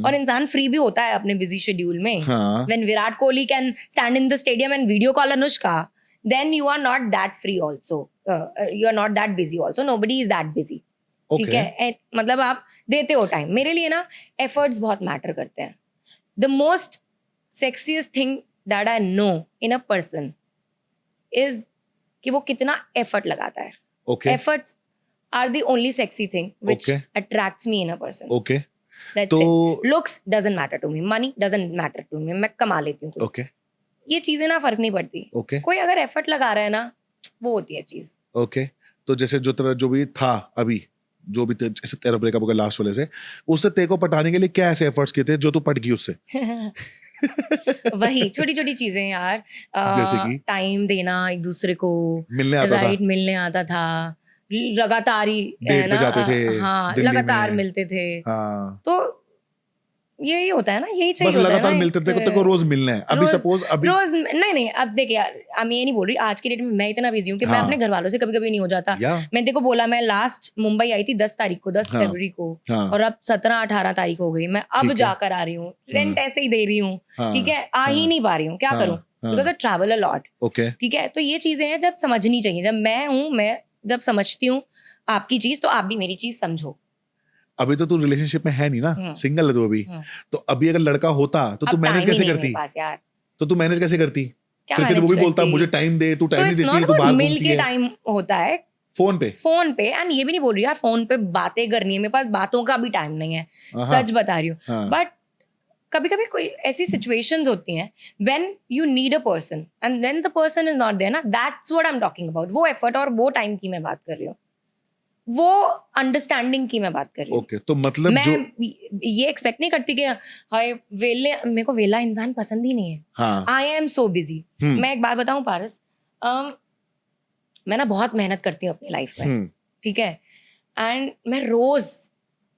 और इंसान फ्री भी होता है अपने बिजी शेड्यूल में। हाँ when Virat Kohli can stand in the stadium and video call Anushka, then you are not that free also, you are not that busy also, nobody is that busy. ठीक है, मतलब आप देते हो टाइम। मेरे लिए ना एफर्ट्स बहुत मैटर करते हैं। The most sexiest thing that I know in a person is कि वो कितना एफर्ट लगाता है। Okay Efforts are the only sexy thing which attracts me in a person. Okay That's तो it. Looks doesn't matter to me. Money doesn't matter to me. मैं कमा लेती हूँ तो ओके ये चीजें ना फर्क नहीं पड़ती। ओके कोई अगर एफर्ट लगा रहा है ना, वो होती है चीज। ओके तो जैसे जो तेरा जो भी था अभी, जो भी जैसे तेरा ब्रेकअप हो गया लास्ट वाले से, उससे तेरे को पटाने के लिए क्या ऐसे एफर्ट्स किए थे जो तू पट गई उससे? वही छोटी छोटी चीजें यार, जैसे कि टाइम देना एक दूसरे को, मिलने आता था, राइट, मिलने आता था, लगातार ही डेट पे जाते थे, हाँ दिल्ली लगातार में। मिलते थे। हाँ तो यही होता है ना, यही बस चाहिए होता है लगातार ना मिलते थे, तेरे को रोज मिलना है। अभी रोज- सपोज अभी रोज नहीं, अब देख यार, मैं ये नहीं बोल रही आज की डेट में मैं इतना बिजी हूँ कि मैं हाँ। अपने घर वालों से कभी कभी नहीं हो जाता। या मैं देखो बोला, मैं लास्ट मुंबई आई थी 10 तारीख को, 10 हाँ। फरवरी को, हाँ और अब 17-18 तारीख हो गई। मैं अब ठीक है। जाकर आ रही हूँ, रेंट ऐसे ही दे रही हूँ, हाँ ठीक है, आ ही हाँ नहीं पा रही हूँ, क्या हाँ, करूँ, हाँ, because I travel a lot, okay. ठीक है। तो ये चीजें हैं जब समझनी चाहिए, जब मैं जब समझती हूँ आपकी चीज, तो आप भी मेरी चीज समझो। अभी तो तू रिलेशनशिप में है नहीं ना, सिंगल है तू अभी। तो अभी अगर लड़का होता तो तू अब मैनेज टाइम ही कैसे नहीं है करती? मेरे पास यार, तो तू मैनेज कैसे करती? क्या फिर वो मैनेज भी बोलता करती? मुझे टाइम दे, तू तो टाइम नहीं इट्स देती, नॉट तू बाहर मिल घूमती के है टाइम होता है फोन पे। फोन पे। एंड ये भी नहीं बोल रही यार फोन पे बातें करनी है, मेरे पास बातों का भी टाइम नहीं है, हाँ सच बता रही हूँ। हाँ बट कभी कभी कोई ऐसी सिचुएशंस होती हैं when you need a person and when the person is not there ना, that's what I am talking about. वो एफर्ट और वो टाइम की मैं बात कर रही हूँ, वो अंडरस्टैंडिंग की मैं बात कर रही हूँ। ओके। तो मतलब मैं जो ये एक्सपेक्ट नहीं करती कि हाय वेले, मेरे को वेला इंसान पसंद ही नहीं है। हाँ आई एम सो बिजी। मैं एक बात बताऊं पारस, मैं ना बहुत मेहनत करती हूँ अपनी लाइफ में, ठीक है, एंड मैं रोज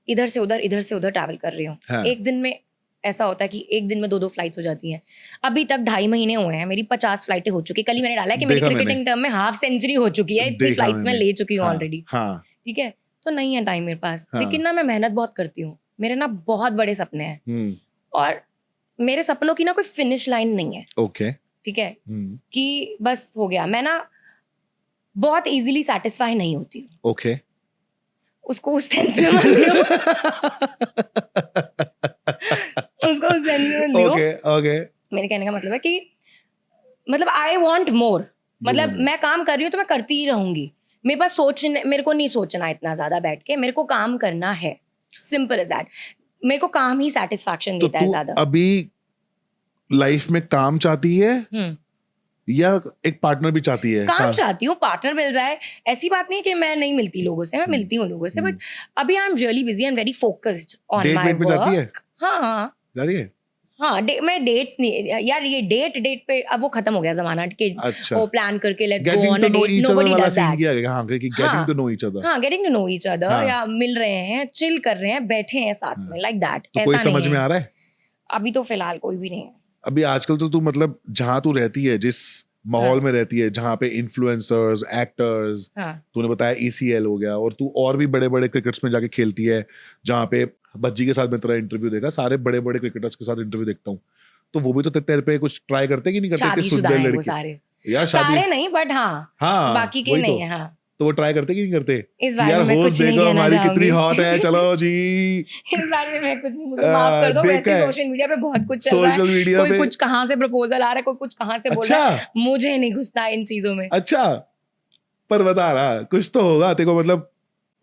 इधर से उधर ट्रैवल कर रही हूँ। हाँ। एक दिन में ऐसा होता है कि एक दिन में 2-2 फ्लाइट्स हो जाती हैं। अभी तक 2.5 महीने हुए हैं, मेरी 50 फ्लाइटें हो चुकी है। कल ही मैंने डाला है कि मेरी देखा क्रिकेटिंग टर्म में हाफ सेंचुरी हो चुकी है, इतनी देखा फ्लाइट्स मैं मैंने। ले चुकी हूँ हाँ ऑलरेडी, हाँ ठीक है। तो नहीं है टाइम मेरे पास, हाँ। लेकिन ना मैं मेहनत बहुत करती हूँ। मेरे ना बहुत बड़े सपने हैं और मेरे सपनों की ना कोई फिनिश लाइन नहीं है, ओके। ठीक है, कि बस हो गया। मैं ना बहुत इजीली सेटिस्फाई नहीं होती हूँ, ओके। उसको उस सेंस में मत लियो, उसको उस सेंस में मत लियो। Okay okay. मेरे कहने का मतलब है कि मतलब आई वांट मोर, मतलब मैं काम कर रही हूँ तो मैं करती ही रहूंगी। मेरे पास सोचने, मेरे को नहीं सोचना इतना ज्यादा बैठ के, मेरे को काम करना है, सिंपल एज दैट। मेरे को काम ही सेटिस्फैक्शन तो देता है तू ज्यादा। अभी लाइफ में काम चाहती है या एक पार्टनर भी चाहती है? काम चाहती हूँ, पार्टनर मिल जाए, ऐसी बात नहीं कि मैं नहीं मिलती लोगों से, मैं मिलती हूँ लोगों से, बट अभी I am really busy, I am very focused on my date में जाती है? वर्क। हाँ जाती है। हाँ, मैं डेट्स नहीं यार, ये डेट पे अब वो खत्म हो गया जमाना कि अच्छा। वो प्लान करके let's go getting on to a no date, each other nobody वाला डज सीन दैट। किया गया। हाँ, कि getting to know each other. हाँ, getting to know each other, हाँ। या मिल रहे हैं, चिल कर रहे हैं, बैठे हैं साथ में, लाइक दैट। तो कोई समझ में आ रहा है? अभी तो फिलहाल कोई भी नहीं है। अभी आजकल तो तू मतलब जहाँ तू रहती है, जिस माहौल में रहती है, जहाँ पे इन्फ्लुएंसर्स, एक्टर्स, तूने बताया ECL हो गया, और तू और भी बड़े बड़े क्रिकेट्स में जाके खेलती है, जहाँ पे भज्जी के साथ मैं तेरा इंटरव्यू देखा, सारे बड़े बड़े क्रिकेटर्स के साथ इंटरव्यू देखता हूँ, तो वो भी तो तेरे पे कुछ ट्राई करते कि नहीं करते? शादीशुदा हैं वो सारे यार, सारे नहीं, बट हाँ बाकी के नहीं है। हाँ, तो वो ट्राई करते कि नहीं करते? इस बारे यार में होस्ट कुछ नहीं देखो कहना हमारी कितनी चाहूंगी। हॉट है, चलो जी। इस बारे में मैं कुछ नहीं, मुझे माफ कर दो। देखा वैसे है। सोशल मीडिया पे बहुत कुछ चल रहा सोशल है, मीडिया कोई पे कुछ कहाँ से प्रपोजल आ रहा है, कोई कुछ कहाँ से बोल रहा है, मुझे नहीं घुसता इन चीजों में। अच्छा, पर बता रहा कुछ तो होगा तेरे को, मतलब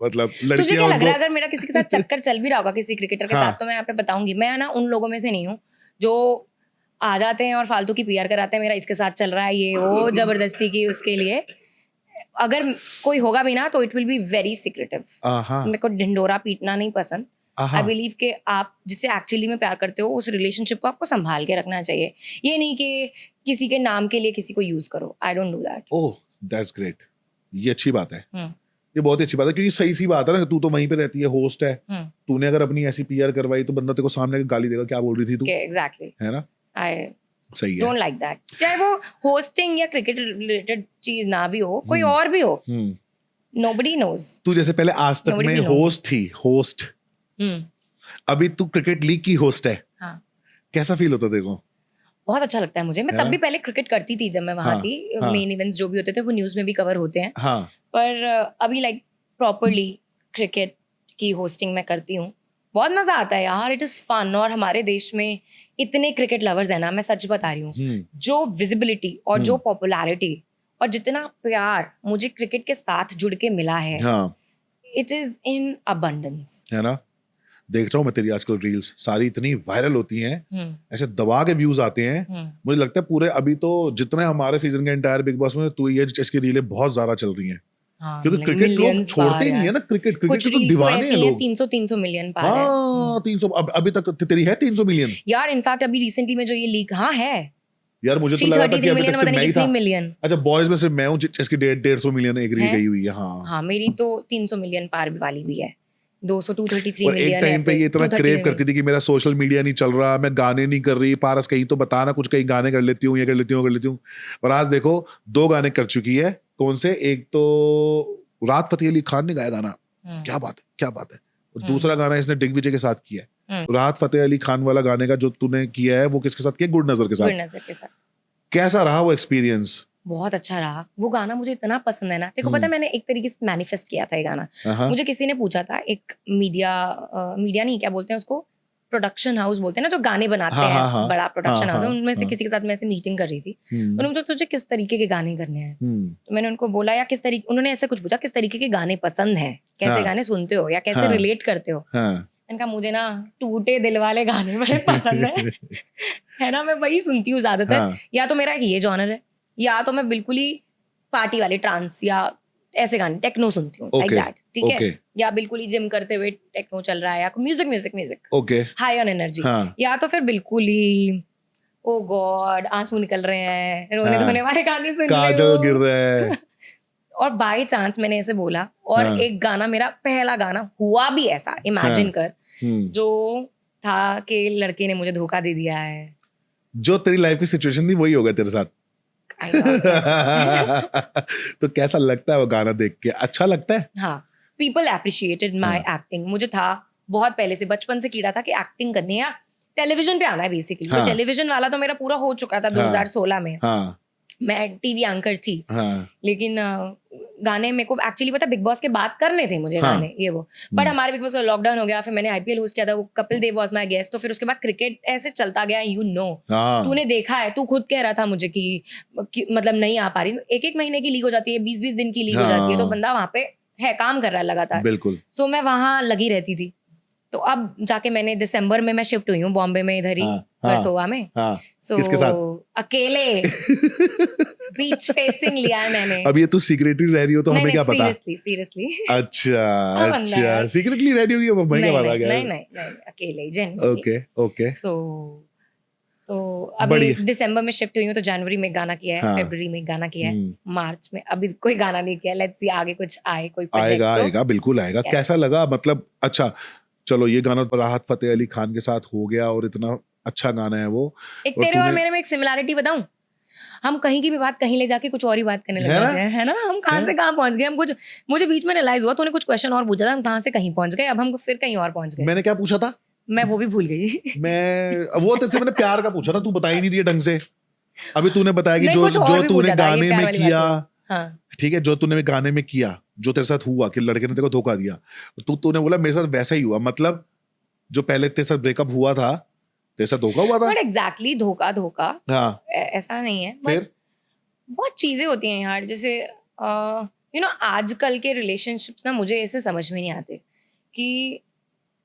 लड़कियां तुझे क्या लग रहा है उनको अगर मेरा किसी के साथ चक्कर चल भी रहा होगा किसी क्रिकेटर के हाँ। साथ, तो मैं यहाँ पे बताऊंगी। मैं ना उन लोगों में से नहीं हूँ जो आ जाते हैं और फालतू की PR कराते हैं, मेरा इसके साथ चल रहा है, ये वो जबरदस्ती की उसके लिए। अगर कोई होगा भी ना तो it will be very secretive. मेरे को ढिंडोरा पीटना नहीं पसंद। आई बिलीव कि आप जिससे एक्चुअली में प्यार करते हो, उस रिलेशनशिप को आपको संभाल के रखना चाहिए। ये नहीं कि किसी के नाम के लिए किसी को यूज करो। I don't do that. Oh, that's great. ये अच्छी बात है, ये बहुत अच्छी बात है, क्योंकि सही सी बात है ना, तू तो वहीं पे रहती है, होस्ट है, तूने अगर अपनी ऐसी PR करवाई तो बंदा तेरे को सामने गाली देगा, क्या बोल रही थी तू? एग्जैक्टली, है ना? आई सही है। Don't like that. चाहे वो होस्टिंग या क्रिकेट रिलेटेड चीज ना भी हो, कोई और भी हो, नोबडी नोज। तू जैसे पहले आज तक में होस्ट थी, होस्ट, अभी तू क्रिकेट लीग की होस्ट है। हाँ। कैसा फील होता देखो? बहुत अच्छा लगता है मुझे। मैं तब भी पहले क्रिकेट करती थी जब मैं वहां थी। मेन इवेंट्स जो भी होते थे वो न्यूज में भी कवर होते हैं। पर अभी लाइक प्रॉपरली क्रिकेट की होस्टिंग मैं करती हूँ। बहुत मजा आता है यार, इट इज फन। और हमारे देश में इतने क्रिकेट लवर्स है ना, मैं सच बता रही हूँ, जो विजिबिलिटी और जो पॉपुलैरिटी और जितना प्यार मुझे क्रिकेट के साथ जुड़ के मिला है, इट इज इन अबंडेंस, है ना? देख रहा हूँ मैं तेरी आजकल रील्स, सारी इतनी वायरल होती हैं, ऐसे दबा के व्यूज आते हैं। मुझे लगता है पूरे अभी तो जितने हमारे सीजन के एंटायर बिग बॉस में तू ही है जिसकी रीलें बहुत ज्यादा चल रही हैं। हाँ, क्योंकि क्रिकेट लोग छोड़ते ही नहीं है ना, क्रिकेट कुछ तो दीवाने हैं लोग। 300 मिलियन पार है। है। 300 अभी तक तेरी है 300 मिलियन यार। इनफैक्ट अभी रिसेंटली में जो ये लीग है यार, मुझे तो लगा था कि अभी तक सिर्फ मैं ही था। मिलियन। अच्छा, बॉयज में सिर्फ मैं हूँ जिसकी 150 मिलियन एक रील गई हुई है। हाँ, मेरी तो 300 मिलियन पार वाली भी है। 200 233 और एक मिलियन टाइम पे ये इतना 230 क्रेव करती थी कि मेरा सोशल मीडिया नहीं चल रहा, मैं गाने नहीं कर रही, पारस कहीं तो बताना कुछ, कहीं गाने कर लेती हूँ, ये कर लेती हूँ, कर लेती हूँ। और आज देखो 2 गाने कर चुकी है। कौन से? एक तो राहत फतेह अली खान ने गाया गाना, क्या बात है, क्या बात है। और दूसरा गाना इसने दिग्विजय के साथ किया है। राहत फतेह अली खान वाला गाने का जो तूने किया है वो किसके साथ किया? गुड नजर के साथ। गुड नजर के साथ। कैसा रहा वो एक्सपीरियंस? बहुत अच्छा रहा। वो गाना मुझे इतना पसंद है ना, देखो पता है मैंने एक तरीके से मैनिफेस्ट किया था ये गाना। मुझे किसी ने पूछा था, एक मीडिया नहीं, क्या बोलते हैं उसको, प्रोडक्शन हाउस बोलते हैं ना, जो गाने बनाते हैं, बड़ा प्रोडक्शन हाउस है, उनमें से किसी के साथ मैं ऐसे मीटिंग कर रही थी। उन्होंने मुझे, तुझे किस तरीके के गाने करने हैं? तो मैंने उनको बोला, या किस तरीके, उन्होंने ऐसे कुछ पूछा, किस तरीके के गाने पसंद हैं, कैसे गाने सुनते हो, या कैसे रिलेट करते हो? मैंने कहा मुझे ना टूटे दिल वाले गाने बड़े पसंद है ना, मैं वही सुनती हूँ ज्यादातर। या तो मेरा ये जॉनर है, या तो मैं बिल्कुल ही पार्टी वाले ट्रांस या ऐसे गाने टेक्नो सुनती हूँ, लाइक दैट, ठीक है। या बिल्कुल ही जिम करते हुए टेक्नो चल रहा है, या music music music high on energy. या तो फिर बिल्कुल ही ओ गॉड आंसू निकल रहे हैं, रोने धोने वाले गाने सुन रहे हो, काजल गिर रहा है। और बाय चांस मैंने ऐसे बोला, और एक गाना, मेरा पहला गाना हुआ भी ऐसा, इमेजिन कर, जो था कि लड़के ने मुझे धोखा दे दिया है। जो तेरी लाइफ की सिचुएशन थी वही होगा तेरे साथ। तो कैसा लगता है वो गाना देख के? अच्छा लगता है? हाँ, पीपल एप्रिशिएटेड माई एक्टिंग। मुझे था बहुत पहले से, बचपन से कीड़ा था कि एक्टिंग करनी है, टेलीविजन पे आना है बेसिकली। तो टेलीविजन वाला तो मेरा पूरा हो चुका था 2016 में। मैं टीवी एंकर थी। लेकिन गाने मेरे को एक्चुअली पता, बिग बॉस के बाद करने थे मुझे गाने, ये वो, बट हमारे बिग बॉस का लॉकडाउन हो गया, फिर मैंने आईपीएल होस्ट किया था, वो Kapil Dev was my guest, तो फिर उसके बाद क्रिकेट ऐसे चलता गया, यू नो, तूने देखा है, तू खुद कह रहा था मुझे कि मतलब नहीं आ पा रही, 1-1 महीने की लीग हो जाती है, 20-20 दिन की लीग हो जाती है, तो बंदा वहां पे है, काम कर रहा है लगातार। बिल्कुल। सो मैं वहां लगी रहती थी। तो अब जाके मैंने दिसंबर में मैं शिफ्ट हुई हूँ बॉम्बे में, इधर ही वर्सोवा में। किसके साथ? अकेले बीच फेसिंग लिया है मैंने। अब ये तू सीक्रेटली रह रही हो तो हमें क्या पता? सीरियसली अच्छा सीक्रेटली रह रही होगी, हमें क्या पता? नहीं अकेले जेन। ओके तो अभी दिसंबर में शिफ्ट हुई हूँ, तो जनवरी में गाना किया है, फरवरी में गाना किया है, मार्च में अभी कोई गाना नहीं किया। लेट्स सी आगे कुछ आए, कोई प्रोजेक्ट आएगा बिल्कुल आएगा। कैसा लगा? मतलब अच्छा चलो, ये गाना राहत फतेह अली खान के साथ हो गया और इतना अच्छा गाना है वो। एक तेरे और मेरे में एक सिमिलैरिटी बताऊं, हम कहीं की भी बात कहीं ले जाके कुछ और ही बात करने लग जाते हैं, है ना? हम कहाँ से कहाँ पहुंच गए, हम कुछ, मुझे बीच में रियलाइज हुआ, तूने कुछ क्वेश्चन और पूछा था, हम कहाँ से कहीं पहुंच गए, अब हम फिर कहीं और पहुंच गए। मैंने क्या पूछा था? मैं वो भी भूल गई। वो तुझसे मैंने प्यार का पूछा था, तू बता ही नहीं रही है ढंग से। अभी तूने बताया कि जो तूने गाने में किया, ठीक है, जो तूने गाने में किया, जो तेरे साथ हुआ कि लड़के ने तेरे को धोखा दिया, तूने बोला मेरे साथ वैसा ही हुआ। मतलब जो पहले तेरे साथ ब्रेकअप हुआ था, तेरे साथ धोखा हुआ था? बट एग्जैक्टली धोखा ऐसा नहीं है। फिर बहुत चीजें होती हैं यार, जैसे यू नो आजकल के रिलेशनशिप्स ना मुझे ऐसे समझ में नहीं आते कि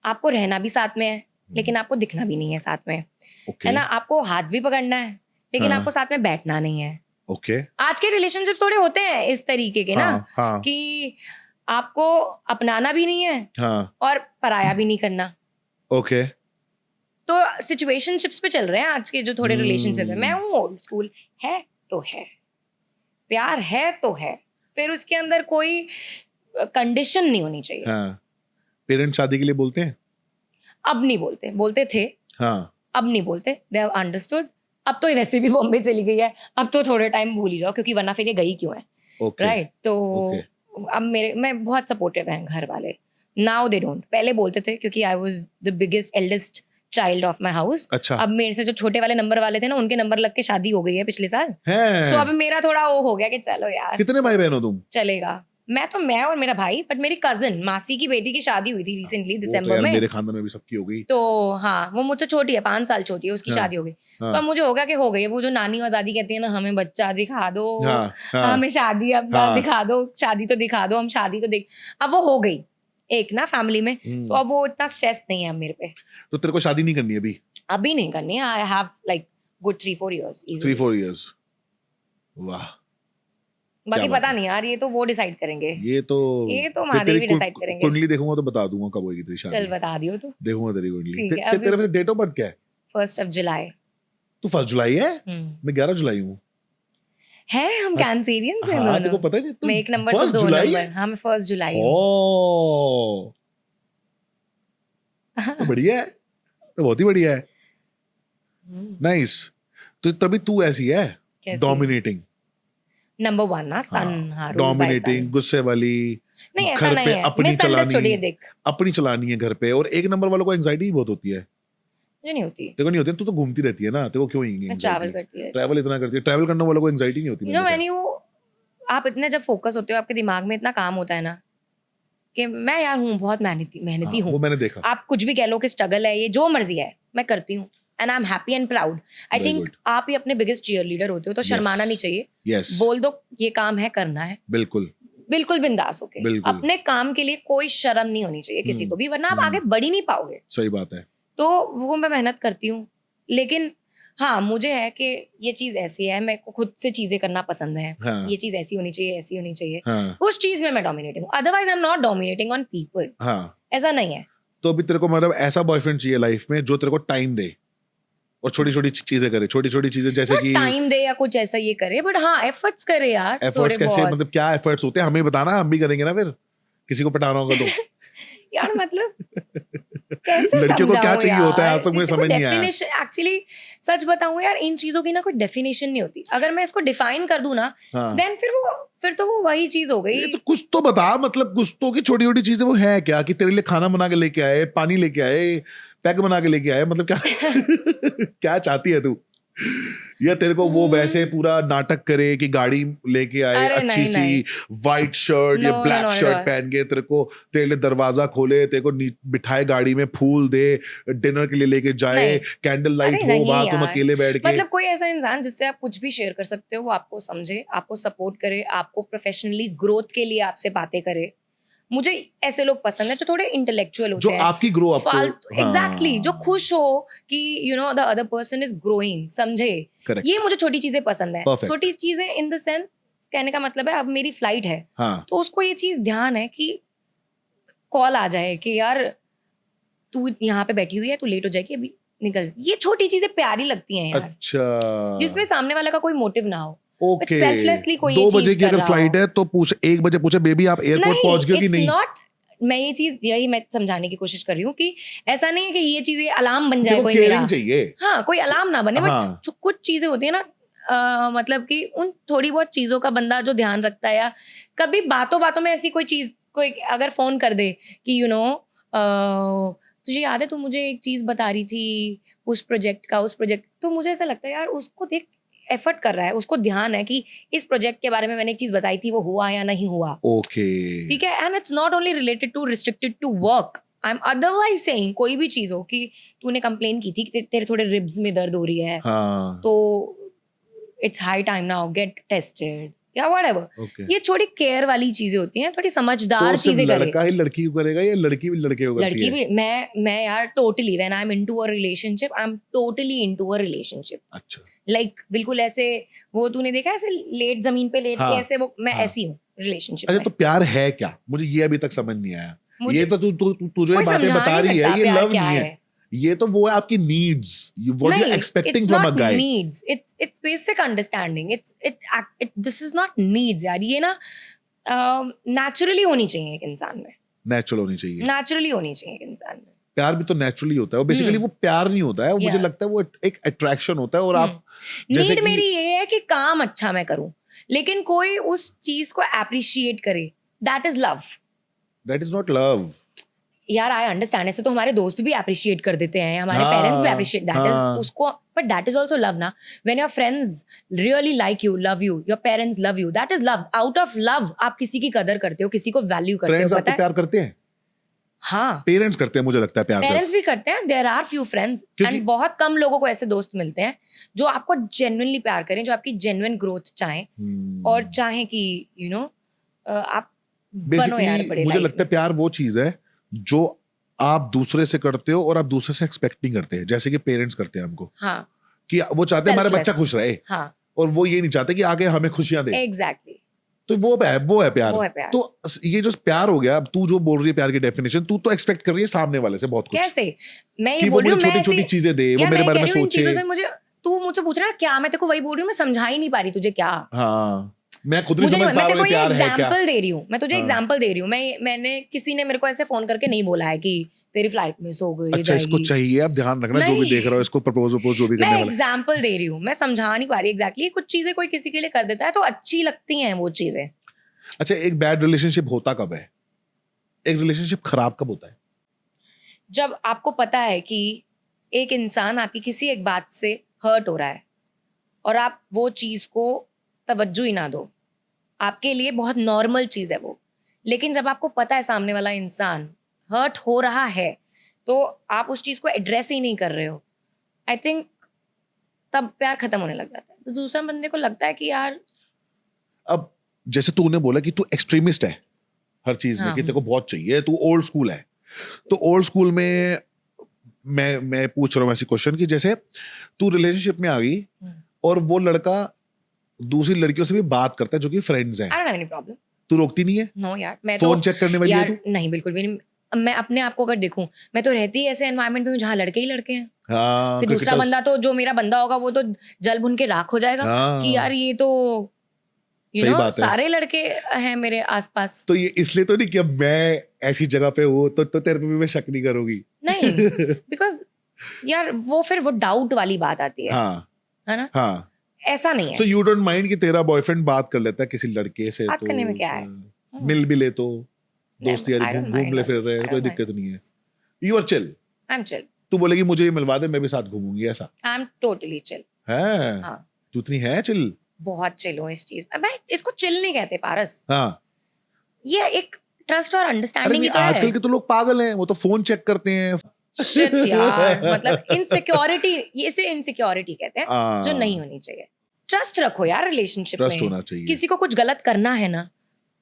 आपको रहना भी साथ में है, लेकिन आपको दिखना भी नहीं है साथ में, है ना? आपको हाथ भी पकड़ना है, लेकिन आपको साथ में बैठना नहीं है। आज के रिलेशनशिप थोड़े होते हैं इस तरीके के ना, कि आपको अपनाना भी नहीं है और पराया भी नहीं करना। तो सिचुएशनशिप्स पे चल रहे हैं आज के जो थोड़े रिलेशनशिप है। मैं हूँ ओल्ड स्कूल, है तो है, प्यार है तो है, फिर उसके अंदर कोई कंडीशन नहीं होनी चाहिए। पेरेंट्स शादी के लिए बोलते हैं? अब नहीं बोलते, बोलते थे, अब नहीं बोलते, दे हैव अंडरस्टूड। अब तो वैसे भी बॉम्बे चली गई है, अब तो थोड़े टाइम भूल ही जाओ, क्योंकि वरना फिर ये गई क्यों है, राइट? तो अब मैं बहुत सपोर्टिव हैं घर वाले, नाउ दे डोंट। पहले बोलते थे क्योंकि I was the biggest eldest child of my house. अब मेरे से जो छोटे वाले नंबर वाले थे ना, उनके नंबर लग के शादी हो गई है पिछले साल। सो अब मेरा थोड़ा वो हो गया कि चलो यार। कितने भाई बहन हो तुम? चलेगा, मैं और मेरा भाई, बट मेरी कजिन मासी की बेटी की शादी हुई थी रिसेंटली दिसंबर में। मेरे खानदान में भी सबकी हो गई। तो हाँ, वो मुझसे छोटी है, 5 साल छोटी है, उसकी शादी हो गई। तो अब मुझे होगा कि हो गई है। वो जो नानी और दादी कहती है ना, हमें बच्चा दिखा दो, हमें शादी अब दिखा दो, शादी तो दिखा दो, हम शादी तो देख, अब वो हो गई एक ना फैमिली में। तो अब वो इतना स्ट्रेस नहीं है अब मेरे पे। तो तेरे को शादी नहीं करनी है अभी नहीं करनी है। I have like good 3-4 years। 3-4 years, वाह। बाकी पता नहीं यार, ये तो वो डिसाइड करेंगे। ये तो महादेव ही डिसाइड करेंगे। कुंडली देखूंगा तो बता दूंगा कब होगी तेरी शादी। चल बता दियो तो। देखूंगा तेरी कुंडली। तेरा डेट ऑफ बर्थ क्या है? 1 जुलाई। तू 1 जुलाई है? मैं 11 जुलाई हूँ। है, हम कैंसेरियंस हैं दोनों। तेरे को पता है? मैं 1 नंबर तो 2 नंबर। हाँ, मैं 1 जुलाई हूँ। तो बढ़िया है, तो बहुत ही बढ़िया है, नाइस। तो तभी तू ऐसी है, डोमिनेटिंग, नंबर 1 ना, सन, हाँ, डोमिनेटिंग, गुस्से वाली, नहीं ऐसा घर नहीं पे है, अपनी चलानी, देख अपनी चलानी है घर पे। और एक नंबर वालों को एंजाइटी बहुत होती है, मुझे नहीं होती, तेरे को नहीं होती, तू तो घूमती रहती है ना, तेरे को क्यों ही मैं ट्रैवल करती है, ट्रैवल इतना करती है, ट्रैवल करने वालों को एंजाइटी नहीं होती। यू नो व्हेन यू, आप इतने जब फोकस होते हो, आपके दिमाग में इतना काम होता है ना कि मैं यार हूँ बहुत मेहनती हूँ, वो मैंने देखा। आप कुछ भी कह लो कि स्ट्रगल है, ये जो मर्जी है मैं करती हूँ, and I am happy and proud. I Very think good. आप ही अपने बिगेस्ट चीयर लीडर होते हो, तो शर्माना नहीं चाहिए, यस, बोल दो ये काम है, करना है, बिल्कुल बिल्कुल बिंदास होके, बिल्कुल। अपने काम के लिए कोई शर्म नहीं होनी चाहिए किसी को भी, वरना आप आगे बढ़ ही नहीं पाओगे। सही बात है। तो वो मैं मेहनत करती हूँ, लेकिन हाँ मुझे है कि ये चीज ऐसी है, मेरे को खुद से चीजें करना पसंद है, हाँ, ये चीज ऐसी होनी चाहिए, ऐसी होनी चाहिए, हाँ, उस चीज में मैं डोमिनेटिंग हूँ, otherwise I am not dominating on people, हाँ। ऐसा नहीं है। तो अभी तेरे को मतलब ऐसा बॉयफ्रेंड चाहिए लाइफ में जो तेरे को टाइम दे और छोटी छोटी चीजें करे, छोटी छोटी चीजें जैसे कि टाइम दे या कुछ ऐसा ये करे, बट हाँ एफर्ट्स करे यार, एफर्ट्स थोड़े कैसे, बहुत मतलब क्या एफर्ट्स होते हैं हमें बताना, हम भी करेंगे ना फिर, किसी को पटाना होगा तो। यार मतलब कैसे लड़कियों को क्या समझाऊं चाहिए होता है, यार, आज तक मुझे समझ नहीं आया। डेफिनेशन एक्चुअली सच बताऊं यार, इन चीजों की ना कोई डेफिनेशन नहीं होती, अगर मैं इसको डिफाइन कर दूं ना, हाँ। देन फिर तो वो वही चीज हो गई। ये तो कुछ तो बता, मतलब कुछ तो, की छोटी छोटी चीजें वो है क्या, कि तेरे लिए खाना बना के लेके आए, पानी लेके आए, पैक बना के लेके आए, मतलब क्या क्या चाहती है तू, या तेरे को वो वैसे पूरा नाटक करे कि गाड़ी लेके आए अरे अच्छी नहीं, सी नहीं। व्हाइट शर्ट या No, no, black not at shirt all. पहन के तेरे लिए दरवाजा खोले, तेरे को बिठाए गाड़ी में, फूल दे, डिनर के लिए लेके जाए, नहीं। कैंडल लाइट अरे हो नहीं वहां, तुम यार। अकेले बैठ के। मतलब कोई ऐसा इंसान जिससे आप कुछ भी शेयर कर सकते हो, वो आपको समझे, आपको सपोर्ट करे, आपको प्रोफेशनली ग्रोथ के लिए आपसे बातें करे, मुझे ऐसे लोग पसंद है जो थोड़े इंटेलेक्चुअल होते जो हैं, आपकी ग्रो आपको, फालतू एग्जैक्टली, जो खुश हो कि you know the other person is growing, समझे। Correct. ये मुझे छोटी चीजें पसंद है, Perfect. छोटी चीजें इन द सेंस, कहने का मतलब है अब मेरी फ्लाइट है, हाँ, तो उसको ये चीज ध्यान है कि कॉल आ जाए कि यार तू यहाँ पे बैठी हुई है, तू लेट हो जाएगी, अभी निकल, ये छोटी चीजें प्यारी लगती हैं यार, अच्छा, जिसमें सामने वाला का कोई मोटिव ना हो, ओके। सेल्फलेसली कोई ये 2 चीज बजे की कर अगर रहा फ्लाइट हो। है तो पूछ, 1 बजे पूछे बेबी आप एयरपोर्ट पहुंच गए कि it's नहीं। not, मैं ये चीज यही मैं समझाने की कोशिश कर रही हूँ कि ऐसा नहीं है कि ये चीज अलार्म बन जाए देखो कोई मेरा, केयरिंग चाहिए, हाँ कोई अलार्म ना बने, हाँ। बट जो कुछ चीजें होती है ना, मतलब कि उन थोड़ी बहुत चीजों का बंदा जो ध्यान रखता है, या कभी बातों बातों में ऐसी कोई चीज, कोई अगर फोन कर दे कि यू नो तुझे याद है, तू मुझे एक चीज बता रही थी उस प्रोजेक्ट, तो मुझे ऐसा लगता है यार उसको देख, एफर्ट कर रहा है, उसको ध्यान है कि इस प्रोजेक्ट के बारे में मैंने एक चीज बताई थी, वो हुआ या नहीं हुआ, ओके, ठीक है। And it's not only related to restricted to work, I am otherwise saying, कोई भी चीज हो कि तूने कंप्लेन की थी कि तेरे थोड़े रिब्स में दर्द हो रही है, हाँ, तो it's high time now get tested या व्हाटएवर, ओके। ये थोड़ी केयर वाली चीजें होती हैं, थोड़ी समझदार तो सिर्फ चीजें करे। लड़का ही लड़की को करेगा या लड़की भी लड़के को करती लड़की है? भी, मैं यार totally, when I am into a relationship, I am totally into a relationship, अच्छा, लाइक बिल्कुल ऐसे, वो तूने देखा ऐसे लेट जमीन पे लेट हाँ, के ऐसे, वो मैं हाँ। ऐसी हूँ रिलेशनशिप अच्छा में। तो प्यार है क्या, मुझे ये अभी तक समझ नहीं आया। मुझे ये तो तू जो ये कोई बातें समझा बता नहीं रही है, सकता ये प्यार लव क्या नहीं है, ये तो वो है आपकी needs, what you expecting from a guy. Needs, it's basic understanding, this is not needs यार, ये ना नेचुरली होनी चाहिए एक इंसान में, नेचुरल होनी चाहिए, नेचुरली होनी चाहिए एक इंसान में। प्यार भी तो नेचुरली होता है, बेसिकली वो प्यार नहीं होता है, वो मुझे Yeah. लगता है वो एक अट्रैक्शन होता है। और आप जैसे नीड कि मेरी ये है कि काम अच्छा मैं करूं, लेकिन कोई उस चीज को अप्रिशिएट करे, that is love. That is not love यार आई अंडरस्टैंड, ऐसे तो हमारे दोस्त भी अप्रिशिएट कर देते हैं, हमारे हाँ, पेरेंट्स भी अप्रिशिएट, दैट इज हाँ। उसको, but that is also love ना, when your friends really like you, love you, your parents love you, that is love. Out of love आप किसी की कदर करते हो, किसी को वैल्यू करते हो, फ्रेंड्स पता आपको है। प्यार करते हैं, हाँ पेरेंट्स करते हैं, मुझे लगता है प्यार पेरेंट्स भी करते हैं, देयर आर फ्यू फ्रेंड्स, क्योंकि- एंड बहुत कम लोगों को ऐसे दोस्त मिलते हैं जो आपको जेन्युइनली प्यार करें, जो आपकी जेन्युइन ग्रोथ चाहें, और चाहें कि यू नो आप बनो यार बड़े मुझे life लगता है में। प्यार वो चीज है जो आप दूसरे से करते हो और आप दूसरे से एक्सपेक्ट नहीं करते हैं, जैसे कि पेरेंट्स करते हैं हमको, हाँ कि वो चाहते हैं हमारा Selfless. बच्चा खुश रहे, हाँ और वो ये नहीं चाहते कि आगे हमें खुशियां दे, एग्जैक्टली, तो वो है प्यार। वो है प्यार। तो ये जो प्यार हो गया, अब तू जो बोल रही है प्यार की डेफिनेशन, तू तो एक्सपेक्ट कर रही है सामने वाले से बहुत कुछ, कैसे मैं कि ये वो बोल रही मुझे हूँ, छोटी छोटी चीजें दे, वो यार मेरे मैं बारे में कह रही हूँ इन सोचे। चीजों से मुझे, तू मुझसे पूछ रहा है क्या, मैं तेरे को वही बोल रही हूँ, मैं समझा ही नहीं पा रही तुझे क्या, हाँ, मैं खुद नहीं मुझे समझ मैं पा तेरे रहा को ये प्यार है क्या। एग्जांपल दे रही हूँ, मैं तुझे हाँ। एग्जांपल दे रही हूँ, मैंने किसी ने मेरे को ऐसे फोन करके नहीं बोला है कि तेरी फ्लाइट मिस हो गई अच्छा, इसको जाएगी। चाहिए, आप ध्यान रखना जो भी नहीं। देख रहा हो, इसको प्रपोज जो भी करने मैं वाला है। एग्जाम्पल दे रही हूँ, मैं समझा नहीं पा रही एग्जैक्टली। कुछ चीजें कोई किसी के लिए कर देता है तो अच्छी लगती हैं वो चीजें। अच्छा, एक बैड रिलेशनशिप होता कब है? एक रिलेशनशिप खराब कब होता है? जब आपको पता है कि एक इंसान आपकी किसी एक बात से हर्ट हो रहा है और आप वो चीज को तवज्जो ही ना दो, आपके लिए बहुत नॉर्मल चीज है वो, लेकिन जब आपको पता है सामने वाला इंसान हर्ट हो रहा है तो आप उस चीज को एड्रेस ही नहीं कर रहे हो, आई थिंक तब प्यार खत्म होने लग जाता है। तो दूसरा बंदे को लगता है कि यार अब जैसे तूने बोला कि तू एक्सट्रीमिस्ट है हर चीज में, हाँ। कि तेरे को बहुत चाहिए, तू ओल्ड स्कूल है, तो ओल्ड स्कूल में मैं पूछ रहा हूँ ऐसी क्वेश्चन कि जैसे तू रिलेशनशिप में आ गई और वो लड़का दूसरी लड़कियों से भी बात करता है जो कि फ्रेंड्स हैं, I don't have any problem. तू रोकती नहीं है? नो यार, मैं फोन तो चेक करने वाली है यार तू? नहीं, बिल्कुल भी नहीं। मैं अपने आप को अगर देखूं, मैं तो रहती ही ऐसे एनवायरनमेंट में हूं जहाँ लड़के ही लड़के हैं। हाँ, फिर दूसरा cricketers- बंदा तो जो मेरा बंदा होगा वो तो जल भुन के राख हो जाएगा हाँ, कि यार ये तो सही बात है। सारे लड़के हैं मेरे आसपास। तो ये इसलिए तो नहीं कि अब मैं ऐसी जगह पे हूँ तो तेरे पे भी मैं शक नहीं करूंगी। नहीं, बिकॉज यार वो फिर वो डाउट वाली बात आती है हाँ है ना? हाँ। ऐसा नहीं सो है। यू डोंट माइंड कि तेरा बॉयफ्रेंड बात कर लेता है किसी लड़के से, बात तो करने में क्या है? मिल भी ले तो दोस्त I यारी don't घूम mind ले all फिर this. रहे, I कोई don't दिक्कत mind नहीं है। this. You are chill. I'm chill. तू बोलेगी मुझे ये मिलवा दे, मैं भी साथ घूमूंगी, ऐसा I'm totally chill. है? हाँ। तू इतनी है चिल? बहुत चिल हूँ इस चीज में। मैं इसको चिल नहीं कहते पारस, हाँ। ये एक ट्रस्ट और अरे अंडरस्टैंडिंग नहीं, की तो आजकल है। के तो लोग पागल हैं, वो तो फोन चेक करते हैं। शिट यार, मतलब इनसिक्योरिटी, ये इसे इनसिक्योरिटी कहते हैं जो नहीं होनी चाहिए। ट्रस्ट रखो यार रिलेशनशिप में। ट्रस्ट होना चाहिए। किसी को कुछ गलत करना है ना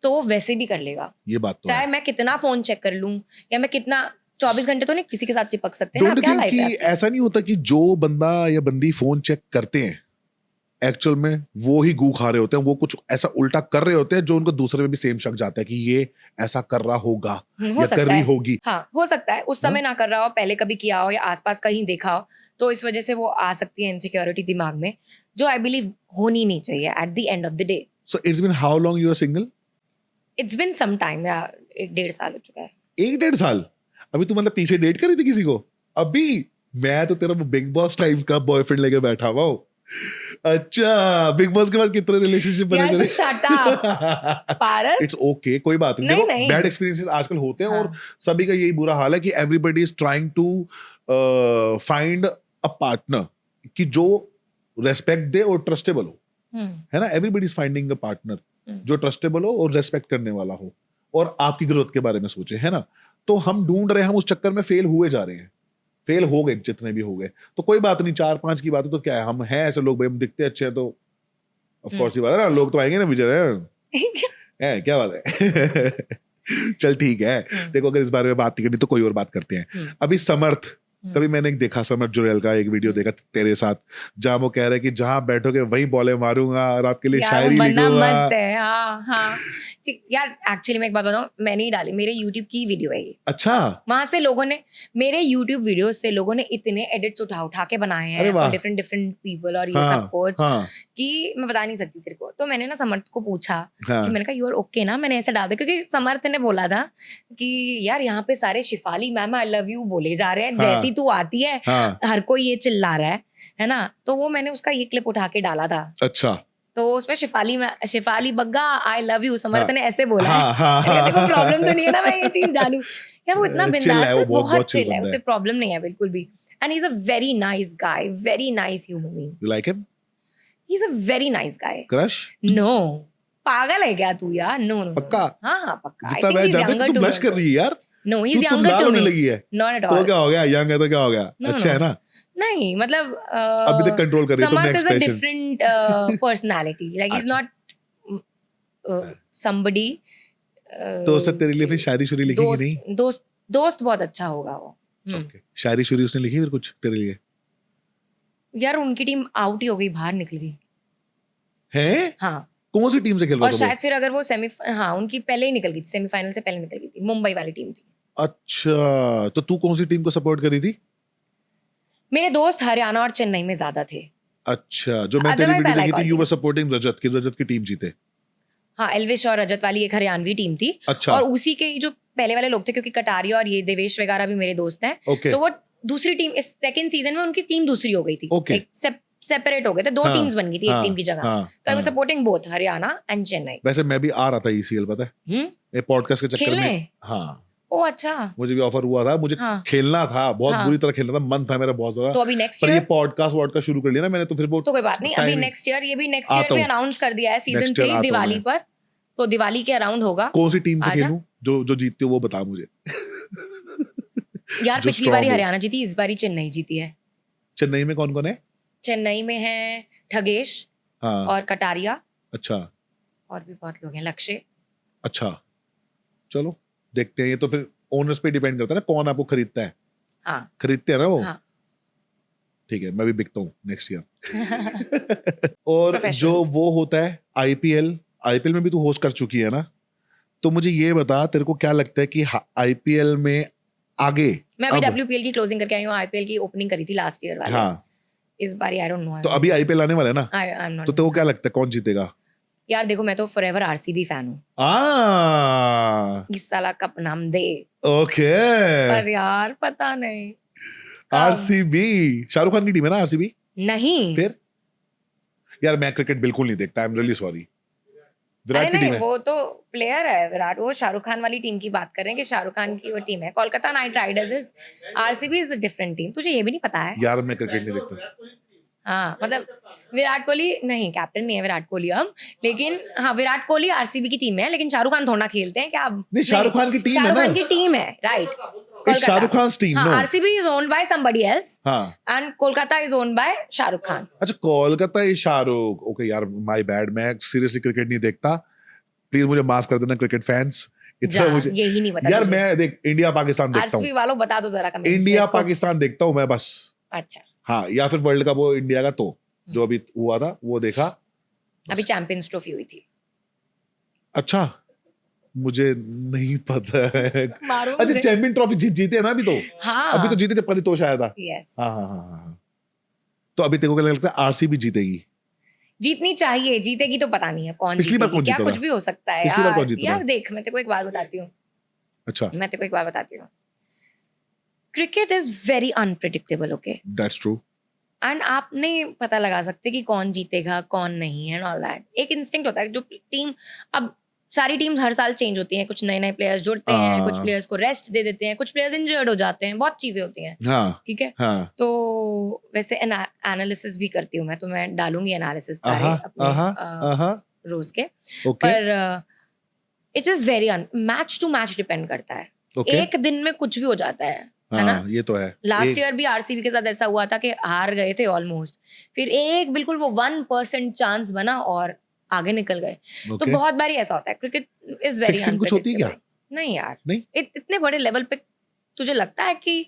तो वो वैसे भी कर लेगा, ये बात तो चाहे है। मैं कितना फोन चेक कर लूं या मैं कितना 24 घंटे तो नहीं किसी के साथ चिपक सकते हैं ना। डोंट क्या थिंक लाइफ कि है आपकी? ऐसा नहीं होता कि जो बंदा या बंदी फोन चेक करते हैं एक्चुअल में वो ही गू खा रहे होते हैं, वो कुछ ऐसा उल्टा कर रहे होते हैं जो उनको दूसरे पे भी सेम शक जाता है कि ये ऐसा कर रहा होगा हो या कर सकता रही है। होगी। हाँ, हो सकता है उस समय ना कर रहा हो, पहले कभी किया हो या आसपास कहीं देखा हो, तो इस वजह से वो आ सकती है इनसिक्योरिटी दिमाग में, जो आई बिलीव होनी नहीं चाहिए at the end of the day. So it's been how long you are single? It's been some time, या 1.5 साल हो चुका है। 1-1.5 साल? अभी तू मतलब पीछे डेट करी थी किसी को? अभी मैं तो तेरा बिग बॉस टाइम का बॉयफ्रेंड लेके बैठा हुआ हूँ। अच्छा, बिग बॉस के बाद कितने रिलेशनशिप बने यार तेरे? तू shut up, Paras. It's okay, कोई बात नहीं। नहीं, देखो नहीं। बैड एक्सपीरियंसेस आजकल होते हैं हाँ। और सभी का यही बुरा हाल है कि everybody is trying to find a partner कि जो रेस्पेक्ट दे और ट्रस्टेबल हो, है ना? Everybody is finding a partner जो ट्रस्टेबल हो और रेस्पेक्ट करने वाला हो और आपकी ग्रोथ के बारे में सोचे, है ना? तो हम ढूंढ रहे हैं, हम उस चक्कर में फेल हुए जा रहे हैं, फेल हो गए जितने भी हो गए, तो कोई बात नहीं, 4-5 की बात है तो क्या है, हम हैं ऐसे लोग भाई, हम दिखते अच्छे हैं तो ऑफ कोर्स ही बात है ना, लोग तो आएंगे ना विजय है, क्या बात है। चल ठीक है, देखो अगर इस बारे में बात नहीं करनी तो कोई और बात करते हैं। अभी समर्थ, कभी मैंने एक देखा समर्थ जुरेल का एक वीडियो देखा तेरे साथ, जहां वो कह रहे हैं कि जहां बैठोगे वहीं बॉले मारूंगा और आपके लिए यार शायरी वो बंदा लिखूंगा। मस्त है। हाँ हाँ ठीक यार, एक्चुअली मैं एक बात बताऊं, मैंने ही डाली, मेरे YouTube की वीडियो है ये। अच्छा, वहां से लोगों ने, मेरे YouTube वीडियो से लोगों ने इतने एडिट्स उठा उठा के बनाए अरे हैं वाह। और डिफरेंट डिफरेंट पीपल और ये हाँ, सब कुछ हाँ, कि मैं बता नहीं सकती तेरे को। तो मैंने ना समर्थ को पूछा हाँ, कि मैंने कहा यू आर ओके ना, मैंने ऐसे डाल दिया क्योंकि समर्थ ने बोला था कि यार यहाँ पे सारे Shifali ma'am I love you बोले जा रहे हैं, हाँ। जैसी तू आती है हाँ, हर कोई ये चिल्ला रहा है ना? तो वो मैंने उसका ये क्लिप उठा के डाला था, अच्छा, तो उसमें Shefali Bagga I love you Samarth हाँ, ने ऐसे बोला हाँ, है। हाँ, मैंने कहा, देखो प्रॉब्लम तो नहीं है ना मैं ये चीज डालूं? यार वो इतना चिल है, बिंदास वो है, बहुत बहुत चिल चिल है, बंदा उसे है। प्रॉब्लम नहीं है बिल्कुल भी। And he is a very nice guy, very nice human being, you like him? He is a very nice guy. Crush? No, पागल है क्या तू यार? नो नो, पक्का? हाँ पक्का। आई जितना थिंक मैं ही इज जानता हूं, यंगर तू टू ब्लश कर रही है यार, नो, ही इज तू यंगर लाल टू होने मी, लगी है, नॉट एट तो ऑल। क्या हो गया? यंग है तो क्या हो गया? No, अच्छा no. है ना? नहीं मतलब अभी तक कंट्रोल कर रही है तुमने Samarth is a expressions. Different personality, like is अच्छा। नॉट somebody तो उसने तेरे लिए फिर शायरी शुरी लिखी कि नहीं? दोस्त बहुत अच्छा होगा वो। ओके, शायरी शुरी उसने लिखी फिर कुछ तेरे लिए? यार उनकी टीम आउट ही हो गई, बाहर निकल गई। हैं? हाँ, कौन सी टीम से खेल और रहा था शायद फिर अगर वो हाँ उनकी पहले ही निकल गई थी, सेमीफाइनल से पहले निकल गई थी, मुंबई वाली टीम थी। वो? अच्छा, तो तू कौन सी टीम को सपोर्ट करी थी? मेरे दोस्त हरियाणा और चेन्नई में ज्यादा थे। अच्छा, जो मैं तेरी Otherwise, वीडियो I like देखी थी, all you were teams. Supporting Rajat की, रजत की टीम जीते। हाँ, एल्विश और रजत वाली एक हरियाणवी टीम थी, अच्छा, और उसी के जो पहले वाले लोग थे, क्योंकि कटारिया और ये देवेश वगैरह भी मेरे दोस्त हैं, ओके तो वो दूसरी टीम, इस सेकंड सीजन में उनकी टीम दूसरी हो गई थी, Okay. सेपरेट हो गए थे, 2 हाँ, टीम्स बन गई थी एक हाँ, टीम की जगह। हाँ, तो आई वाज हाँ। Supporting both Haryana and Chennai. वैसे मैं भी आ रहा था ECL, पता है, ये पॉडकास्ट के चक्कर खेलने? में। हाँ, ओ अच्छा। मुझे भी ऑफर हुआ था, मुझे हाँ। खेलना था, बहुत हाँ। बुरी तरह खेलना था, मन था मेरा बहुत ज्यादा। तो अभी नेक्स्ट पर ये ईयर पॉडकास्ट शुरू कर लिया ना मैंने, तो फिर वो तो कोई बात नहीं, अभी time- नेक्स्ट ईयर, ये भी नेक्स्ट आता ईयर में हूँ। अनाउंस कर दिया है सीजन Next year 3 आता हूँ दिवाली मैं। पर, तो दिवाली के अराउंड होगा। कौन सी टीम से आजा। खेलूं, जो जीतती हो वो बता मुझे। यार जो पिछली strong बारी हो। हरियाणा जीती, इस बारी चेन्नई जीती है। चेन्नई में कौन कौन है? चेन्नई में है ठगेश हाँ, और कटारिया, अच्छा और भी बहुत लोग हैं, लक्ष्य। अच्छा, चलो देखते हैं। ये तो फिर ओनर्स पे डिपेंड करता है ना, कौन आपको खरीदता है। हाँ खरीदते हैं ना वो। हाँ। ठीक है, मैं भी बिकता हूँ नेक्स्ट ईयर। और Professional. जो वो होता है आईपीएल में भी तू होस्ट कर चुकी है ना, तो मुझे ये बता, तेरे को क्या लगता है कि आईपीएल में आगे मैं अभी अब- WPL की क्लोजिंग करके आई हूँ, IPL की ओपनिंग करी थी लास्ट ईयर वाले। हाँ, इस बारी आई डोंट नो। तो अभी आईपीएल आने वाला है ना, आई एम तो नॉट। तेरे को क्या लगता है कौन जीतेगा? यार देखो, मैं तो फॉरएवर आरसीबी फैन हूँ, इस साल कप नाम दे, ओके। पर यार पता नहीं आरसीबी शाहरुख खान की टीम है ना आरसीबी? नहीं। फिर यार मैं क्रिकेट बिल्कुल नहीं देखता, आई एम रियली सॉरी। अरे विराट की नहीं, टीम है। वो तो प्लेयर है विराट, वो शाहरुख खान वाली टीम की बात कर रहे हैं कि शाहरुख खान की वो टीम है। Kolkata night Riders is, RCB is a different team. तुझे ये भी नहीं पता है? यार मैं क्रिकेट नहीं देखता। हाँ मतलब विराट कोहली नहीं, कैप्टन नहीं है विराट कोहली हम, लेकिन हाँ विराट कोहली आरसीबी की टीम है, लेकिन शाहरुख खान थोड़ा ना खेलते हैं क्या? नहीं, शाहरुख खान की टीम है शाहरुख ना। खान की टीम है, right. It's Shahrukh Khan team, हाँ, no? RCB is owned by somebody else हाँ, and Kolkata is owned by Shahrukh Khan. अच्छा कोलकाता इज शाहरुख। ओके यार, माय बैड, मैं सीरियसली क्रिकेट नहीं देखता, प्लीज मुझे माफ कर देना क्रिकेट फैंस। इतना मुझे यही नहीं पता यार, तुझे? मैं देख इंडिया पाकिस्तान देखता आरसीबी हूँ, वालों बता दो जरा कमेंट में इंडिया इसको। पाकिस्तान देखता हूँ मैं बस। अच्छा, हाँ, या फिर वर्ल्ड कप वो इंडिया का, तो जो अभी हुआ था वो देखा। अभी चैंपियंस ट्रॉफी हुई थी। अच्छा, मुझे नहीं पता है। मारो अच्छा, मुझे। चैंपियन ट्रॉफी जीते हैं ना अभी तो? हाँ अभी तो जीते जब परितोष आया था। यस, हाँ हाँ हाँ हाँ। तो अभी तेरे को क्या लगता है आरसीबी जीतेगी? जीतनी चाहिए, जीतेगी तो पता नहीं है कौन पिछली बार जीतेगी, कौन क्या जीता कुछ था? भी हो सकता है पिछली बार कौन यार। जीता था? यार देख, मैं तेरे को एक बात बताती हूँ, अच्छा, मैं तेरे को एक बात बताती हूँ, cricket is very unpredictable, okay, that's true. And आप नहीं पता लगा सकते कि कौन जीतेगा कौन नहीं, एंड ऑल दैट। एक इंस्टिंक्ट होता है जो टीम, अब सारी टीम्स हर साल चेंज होती हैं, कुछ नए नए प्लेयर्स जुड़ते हैं, कुछ प्लेयर्स को रेस्ट दे देते हैं, कुछ प्लेयर्स इंजर्ड हो जाते हैं, बहुत चीजें होती हैं, हाँ ठीक है। हाँ। तो वैसे एनालिसिस भी करती हूँ मैं, तो मैं डालूंगी एनालिसिस सारे आहा, आहा, अपने आहा, रोज के, ओके पर it is very match to match depend करता है। ओके। एक दिन में कुछ भी हो जाता है ना। हाँ, ये तो है। लास्ट एक- ईयर भी आरसीबी के साथ ऐसा हुआ था कि हार गए थे ऑलमोस्ट, फिर एक बिल्कुल वो 1% चांस बना और आगे निकल गए। तो ओके। बहुत बारी ऐसा होता है, क्रिकेट इज वेरी Fixing कुछ होती है क्या? नहीं यार, नहीं? इतने बड़े लेवल पे तुझे लगता है कि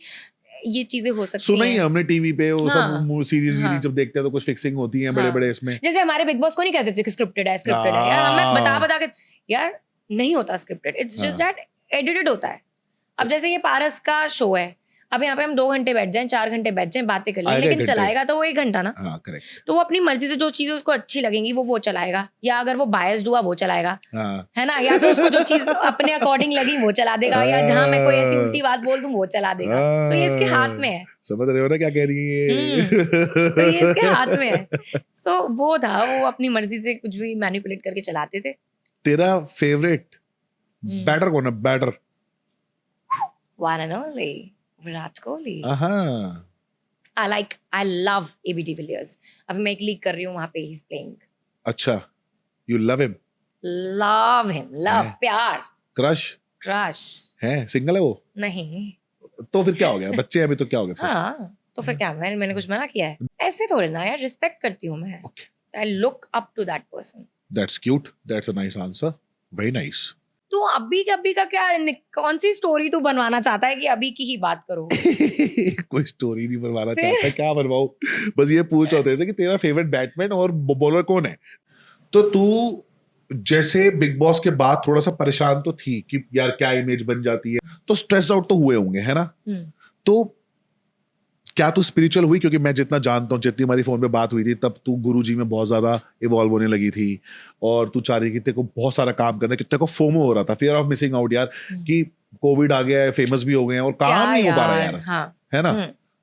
ये चीजें हो सकती सुना ही हैं? है हमने टीवी पे, वो हाँ, सब सीरीज हाँ। जब देखते हैं तो कुछ फिक्सिंग होती है बड़े हाँ। बड़े इसमें। जैसे हमारे बिग बॉस को नहीं कहते थे कि स्क्रिप्टेड है, स्क्रिप्टेड है यार, हमें बता बता के, यार नहीं होता scripted, it's just that edited होता है। अब जैसे ये पारस का शो है, अब यहाँ पे हम 2 घंटे बैठ जाएं, 4 घंटे बैठ जाएं, बातें कर लें, आएगा लेकिन 1 घंटे। चलाएगा तो वो 1 घंटा ना। हाँ, करेक्ट। तो वो अपनी मर्जी से जो चीजें उसको अच्छी लगेंगी वो चलाएगा, या अगर वो बायस्ड हुआ वो चलाएगा, हाँ, है ना, या तो उसको जो चीज अपने अकॉर्डिंग लगी वो चला देगा, या जहां मैं कोई ऐसी उल्टी बात बोल दूं वो चला देगा। तो ये इसके हाथ में है, समझ रहे हो ना क्या कह रही है? तो ये इसके हाथ में है। सो वो था, वो अपनी मर्जी से कुछ भी मैनिपुलेट करके चलाते थे। तेरा फेवरेट हम्म। बैटर कौन है? Batter? One and only Virat Kohli. हाँ, I love AB de Villiers। अभी मैं एक लीग कर रही हूँ, वहां पे he's playing। अच्छा, you love him, Love him, love, है। प्यार, क्रश crush, है? सिंगल है वो? नहीं। तो फिर क्या हो गया? बच्चे हैं अभी तो क्या हो गया फिर? हाँ, तो फिर क्या, मैंने कुछ मना किया है? ऐसे थोड़े ना यार, रिस्पेक्ट करती हूँ मैं। Okay. I look up to that person। That's cute, that's a nice answer, very nice। तू अभी का क्या, कौन सी स्टोरी तू बनवाना चाहता है कि अभी की ही बात करो? कोई स्टोरी नहीं बनवाना चाहता, क्या बनवाऊं? बस ये पूछ होते थे कि तेरा फेवरेट बैट्समैन और बॉलर कौन है। तो तू जैसे बिग बॉस के बाद थोड़ा सा परेशान तो थी कि यार क्या इमेज बन जाती है, तो स्ट्रेस आउट तो हुए होंगे, है ना? तो क्या तू स्पिरिचुअल हुई? क्योंकि मैं जितना जानता हूँ, जितनी हमारी फोन पे बात हुई थी, तब तू गुरुजी में बहुत ज्यादा इवॉल्व होने लगी थी और तू चाह रही कि तेरे को बहुत सारा काम करना है, कि तेरे को फोमो हो रहा था, फियर ऑफ मिसिंग आउट यार, कि कोविड आ गया है, फेमस भी हो गए हैं और काम नहीं हो पा रहा यार, हाँ है ना?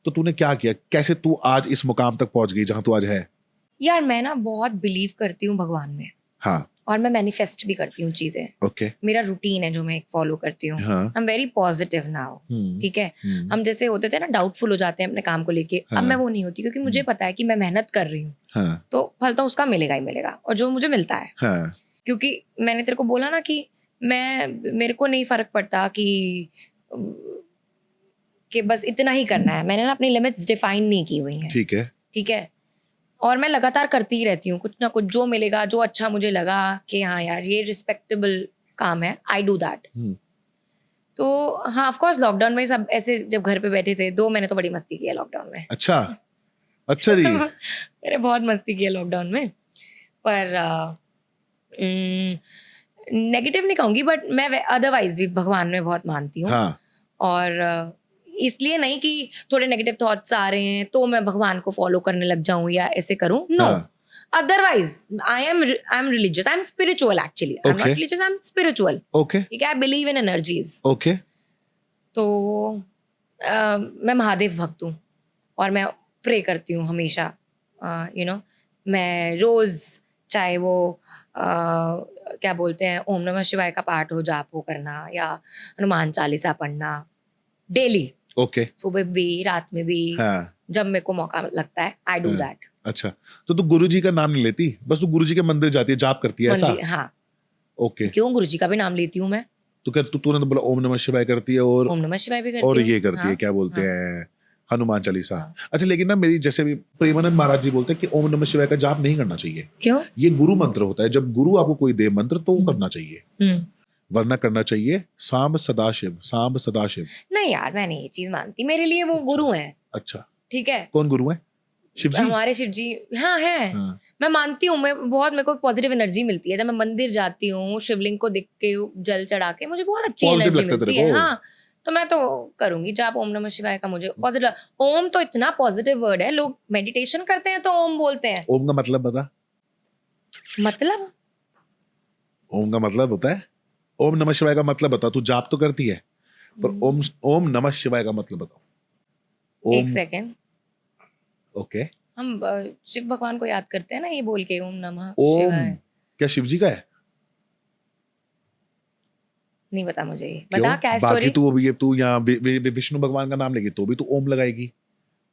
तो तूने क्या किया, कैसे तू आज इस मुकाम तक पहुंच गई जहां तू आज है? यार मैं ना बहुत बिलीव करती हूँ भगवान में, हाँ, और मैं मैनिफेस्ट भी करती हूँ चीजें। ओके, मेरा रूटीन है जो मैं फॉलो करती हूँ। हाँ, आई एम वेरी पॉजिटिव नाउ, ठीक है। हम जैसे होते थे ना डाउटफुल हो जाते हैं अपने काम को लेके, अब मैं वो नहीं होती, क्योंकि मुझे पता है कि मैं मेहनत कर रही हूँ, हाँ, तो फल तो उसका मिलेगा ही मिलेगा, और जो मुझे मिलता है। हाँ, क्योंकि मैंने तेरे को बोला ना कि मेरे को नहीं फर्क पड़ता कि बस इतना ही करना है। मैंने ना अपनी लिमिट्स डिफाइन नहीं की हुई हैं, ठीक है, ठीक है। और मैं लगातार करती ही रहती हूँ कुछ ना कुछ, जो मिलेगा, जो अच्छा मुझे लगा कि हाँ यार ये रिस्पेक्टेबल काम है, आई डू दैट। तो हाँ, ऑफ कोर्स लॉकडाउन में सब ऐसे जब घर पे बैठे थे, 2 महीने तो बड़ी मस्ती की है लॉकडाउन में। अच्छा, अच्छा जी, मैंने बहुत मस्ती की है लॉकडाउन में, पर नेगेटिव नहीं कहूंगी, बट मैं अदरवाइज भी भगवान में बहुत मानती हूँ। हाँ, और इसलिए नहीं कि थोड़े नेगेटिव थॉट्स आ रहे हैं तो मैं भगवान को फॉलो करने लग जाऊं या ऐसे करूं, नो। हाँ, otherwise I am religious, I am spiritual actually, I am not Okay. Religious, I am spiritual, okay, ठीक है। I believe in energies. Okay, तो मैं महादेव भक्त हूँ और मैं प्रे करती हूँ हमेशा, यू नो। मैं रोज, चाहे वो क्या बोलते हैं, ओम नमः शिवाय का पाठ हो, जाप हो करना, या हनुमान चालीसा पढ़ना डेली, ओके, सुबह भी रात में भी, हाँ, जब मेरे को मौका लगता है, आई डू हाँ। दैट। अच्छा, तो तू गुरुजी का नाम नहीं लेती, बस तू गुरुजी के मंदिर जाती है, जाप करती है, ऐसा? हाँ, ओके, क्यों, गुरुजी का भी नाम लेती हूँ मैं। तो क्या तूने तो बोला ओम नमः शिवाय करती है और ओम नमः शिवाय भी करती और हूँ। ये करती है, हाँ, क्या बोलते हाँ, हैं, हनुमान चालीसा। हाँ। अच्छा, लेकिन ना मेरी जैसे भी प्रेमानंद महाराज जी बोलते हैं कि ओम नमः शिवाय का जाप नहीं करना चाहिए, क्यों? ये गुरु मंत्र होता है, जब गुरु आपको कोई दे मंत्र तो वो करना चाहिए, हम्म। वरना करना चाहिए सांब सदाशिव, सांब सदाशिव। नहीं यार, मैं नहीं ये चीज मानती, मेरे लिए वो गुरु हैं, अच्छा, ठीक है। कौन गुरु है? शिव जी? हमारे शिव जी, हाँ है। हाँ, मैं मानती हूँ, मैं बहुत, मेरे को पॉजिटिव एनर्जी मिलती है जब मैं मंदिर जाती हूँ, शिवलिंग को देख के, जल चढ़ा के, मुझे बहुत अच्छी Positive एनर्जी लगता है मिलती तेरे है। को? हाँ, तो मैं तो करूंगी जाप ओम नमः शिवाय का, मुझे पॉजिटिव। ओम तो इतना पॉजिटिव वर्ड है, लोग मेडिटेशन करते हैं तो ओम बोलते हैं। ओम का मतलब बता। मतलब ओम का मतलब होता है, ओम नमः शिवाय का मतलब बता, तू जाप तो करती है, पर ओम ओम नमः शिवाय का मतलब बताओ। एक ओम, सेकेंड, ओके, हम शिव भगवान को याद करते हैं ना ये बोल के, ओम नमः ओम शिवाय। क्या शिव जी का है? नहीं पता मुझे, ये क्यों? बता क्या बाकी स्टोरी। तू अभी ये तू यहाँ विष्णु भगवान का नाम लेगी तो भी तू ओम लगाएगी,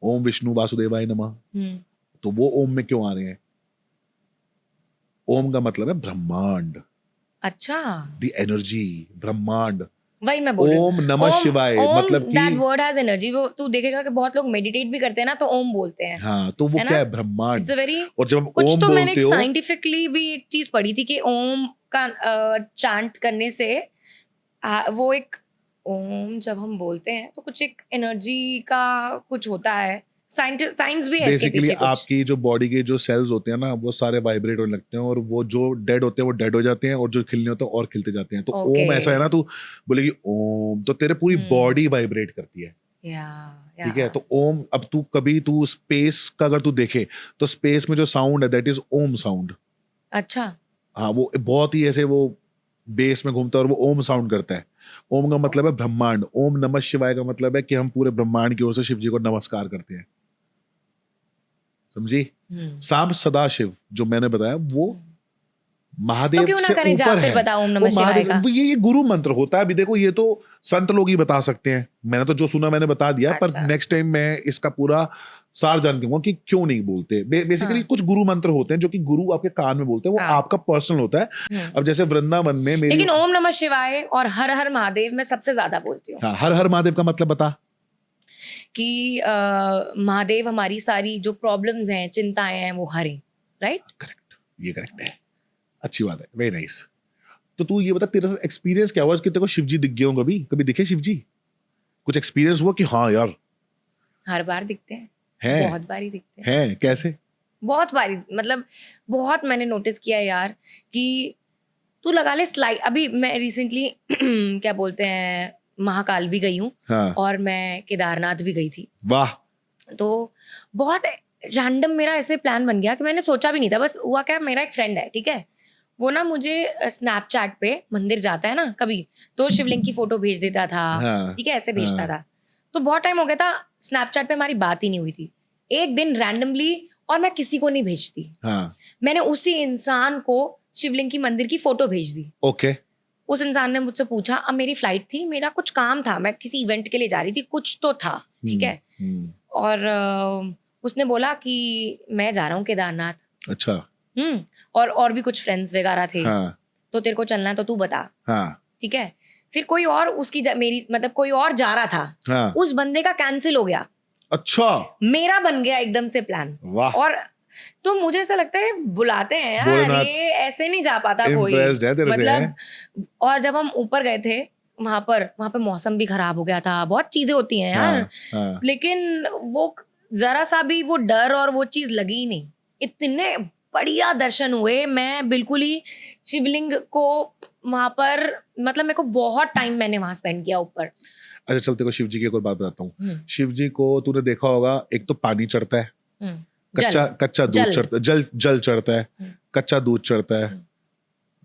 ओम विष्णु वासुदेवाय नमः, तो वो ओम में क्यों आ रहे हैं? ओम का मतलब है ब्रह्मांड, अच्छा, द एनर्जी, ब्रह्मांड। वही मैं बोल रही हूँ। ओम नमः शिवाय मतलब दैट कि वर्ड हैज एनर्जी। वो तू देखेगा कि बहुत लोग मेडिटेट भी करते हैं ना तो ओम बोलते हैं, हाँ, तो वो है क्या ना? है, ब्रह्मांड। इट्स अ वेरी, और जब हम कुछ ओम तो मैंने एक बोलते हो, साइंटिफिकली भी एक चीज पढ़ी थी कि ओम का चांट करने से वो एक, ओम जब हम बोलते हैं तो कुछ एक एनर्जी का कुछ होता है, साइंस भी है इसके बेसिकली पीछे कुछ। आपकी जो बॉडी के जो सेल्स होते हैं ना, वो सारे वाइब्रेट होने लगते हैं, और वो जो डेड होते हैं वो डेड हो जाते हैं, और जो खिलने होते हैं और खिलते जाते हैं। तो Okay. ओम ऐसा है ना, तू बोलेगी ओम तो तेरे पूरी बॉडी वाइब्रेट करती है, या ठीक है। तो ओम, अब तू कभी तू स्पेस का अगर तू देखे तो स्पेस में जो साउंड है दैट इज ओम साउंड। अच्छा, हाँ, वो बहुत ही ऐसे वो बेस में घूमता है और वो ओम साउंड करता है। ओम का मतलब है ब्रह्मांड, ओम नमः शिवाय का मतलब है कि हम पूरे ब्रह्मांड की ओर से शिव जी को नमस्कार करते हैं, समझी? सांब सदाशिव जो मैंने बताया वो तो महादेव क्यों ना से करें जाप, ऊपर फिर है। बताओ ओम वो नमः शिवाय महादेव, का। वो ये गुरु मंत्र होता है। अभी देखो, ये तो संत लोग ही बता सकते हैं, मैंने तो जो सुना मैंने बता दिया, पर अच्छा। नेक्स्ट टाइम मैं इसका पूरा सार जान के कि क्यों नहीं बोलते। बेसिकली हाँ। कुछ गुरु मंत्र होते हैं जो कि गुरु आपके कान में बोलते हैं, वो हाँ। आपका पर्सनल होता है। अब जैसे वृंदावन में मेरी, लेकिन ओम नमः शिवाय और हर हर महादेव मैं सबसे ज्यादा बोलती हूँ। हाँ, हर हर महादेव का मतलब बता। कि महादेव हमारी सारी जो प्रॉब्लम्स हैं, चिंताएं हैं, वो हरें, राइट? करेक्ट, ये करेक्ट है, अच्छी बात है, वेरी नाइस। तो तू ये बता, तेरा एक्सपीरियंस क्या हुआ कि तेरे को शिवजी दिख गए हो? कभी दिखे शिवजी? कुछ एक्सपीरियंस हुआ कि हाँ यार हर बार दिखते हैं, है? बहुत बारी दिखते हैं, है कैसे? बहुत बारी, मतलब बहुत मैंने नोटिस किया यार कि तू लगा ले स्लाइड। अभी मैं रिसेंटली क्या बोलते हैं, महाकाल भी गई हूँ, हाँ, और मैं केदारनाथ भी गई थी। वाह, तो बहुत रैंडम मेरा ऐसे प्लान बन गया कि मैंने सोचा भी नहीं था, बस हुआ क्या, मेरा एक फ्रेंड है, ठीक है, वो ना मुझे स्नैपचैट पे मंदिर जाता है ना कभी, तो शिवलिंग की फोटो भेज देता था, हाँ, ठीक है, ऐसे भेजता हाँ। था। तो बहुत टाइम हो गया था स्नैपचैट पे हमारी बात ही नहीं हुई थी। एक दिन रैंडमली, और मैं किसी को नहीं भेजती, हाँ, मैंने उसी इंसान को शिवलिंग की मंदिर की फोटो भेज दी। ओके। उस इंसान ने मुझसे पूछा, अब मेरी फ्लाइट थी, मेरा कुछ काम था, मैं किसी इवेंट के लिए जा रही थी, कुछ तो था, ठीक है। और उसने बोला कि मैं जा रहा हूँ केदारनाथ। अच्छा। और भी कुछ फ्रेंड्स वगैरह थे, हाँ, तो तेरे को चलना है तो तू बता, हाँ, ठीक है। फिर कोई और मेरी मतलब कोई और जा रहा था, हाँ। उस बंदे का कैंसिल हो गया, अच्छा, मेरा बन गया एकदम से प्लान। वाह। और तो मुझे ऐसा लगता है बुलाते हैं यार, भोलेनाथ ये ऐसे नहीं जा पाता कोई, इम्प्रेस्ड है तेरे से, हैं? मतलब। और जब हम ऊपर गए थे वहां पे मौसम भी खराब हो गया था, बहुत चीजें होती हैं यार, हाँ, हाँ। लेकिन वो जरा सा भी वो डर और वो चीज लगी ही नहीं। इतने बढ़िया दर्शन हुए, मैं बिल्कुल ही शिवलिंग को वहां पर, मतलब मेरे को बहुत टाइम मैंने वहां स्पेंड किया ऊपर। अच्छा चल, तेरे को शिव जी की एक और बात बताता हूँ। हम्म, शिव जी को तूने देखा होगा, एक तो पानी चढ़ता है, हम्म, कच्चा दूध जल। चढ़ता है, जल चढ़ता है, हम्म, कच्चा दूध चढ़ता है, हम्म।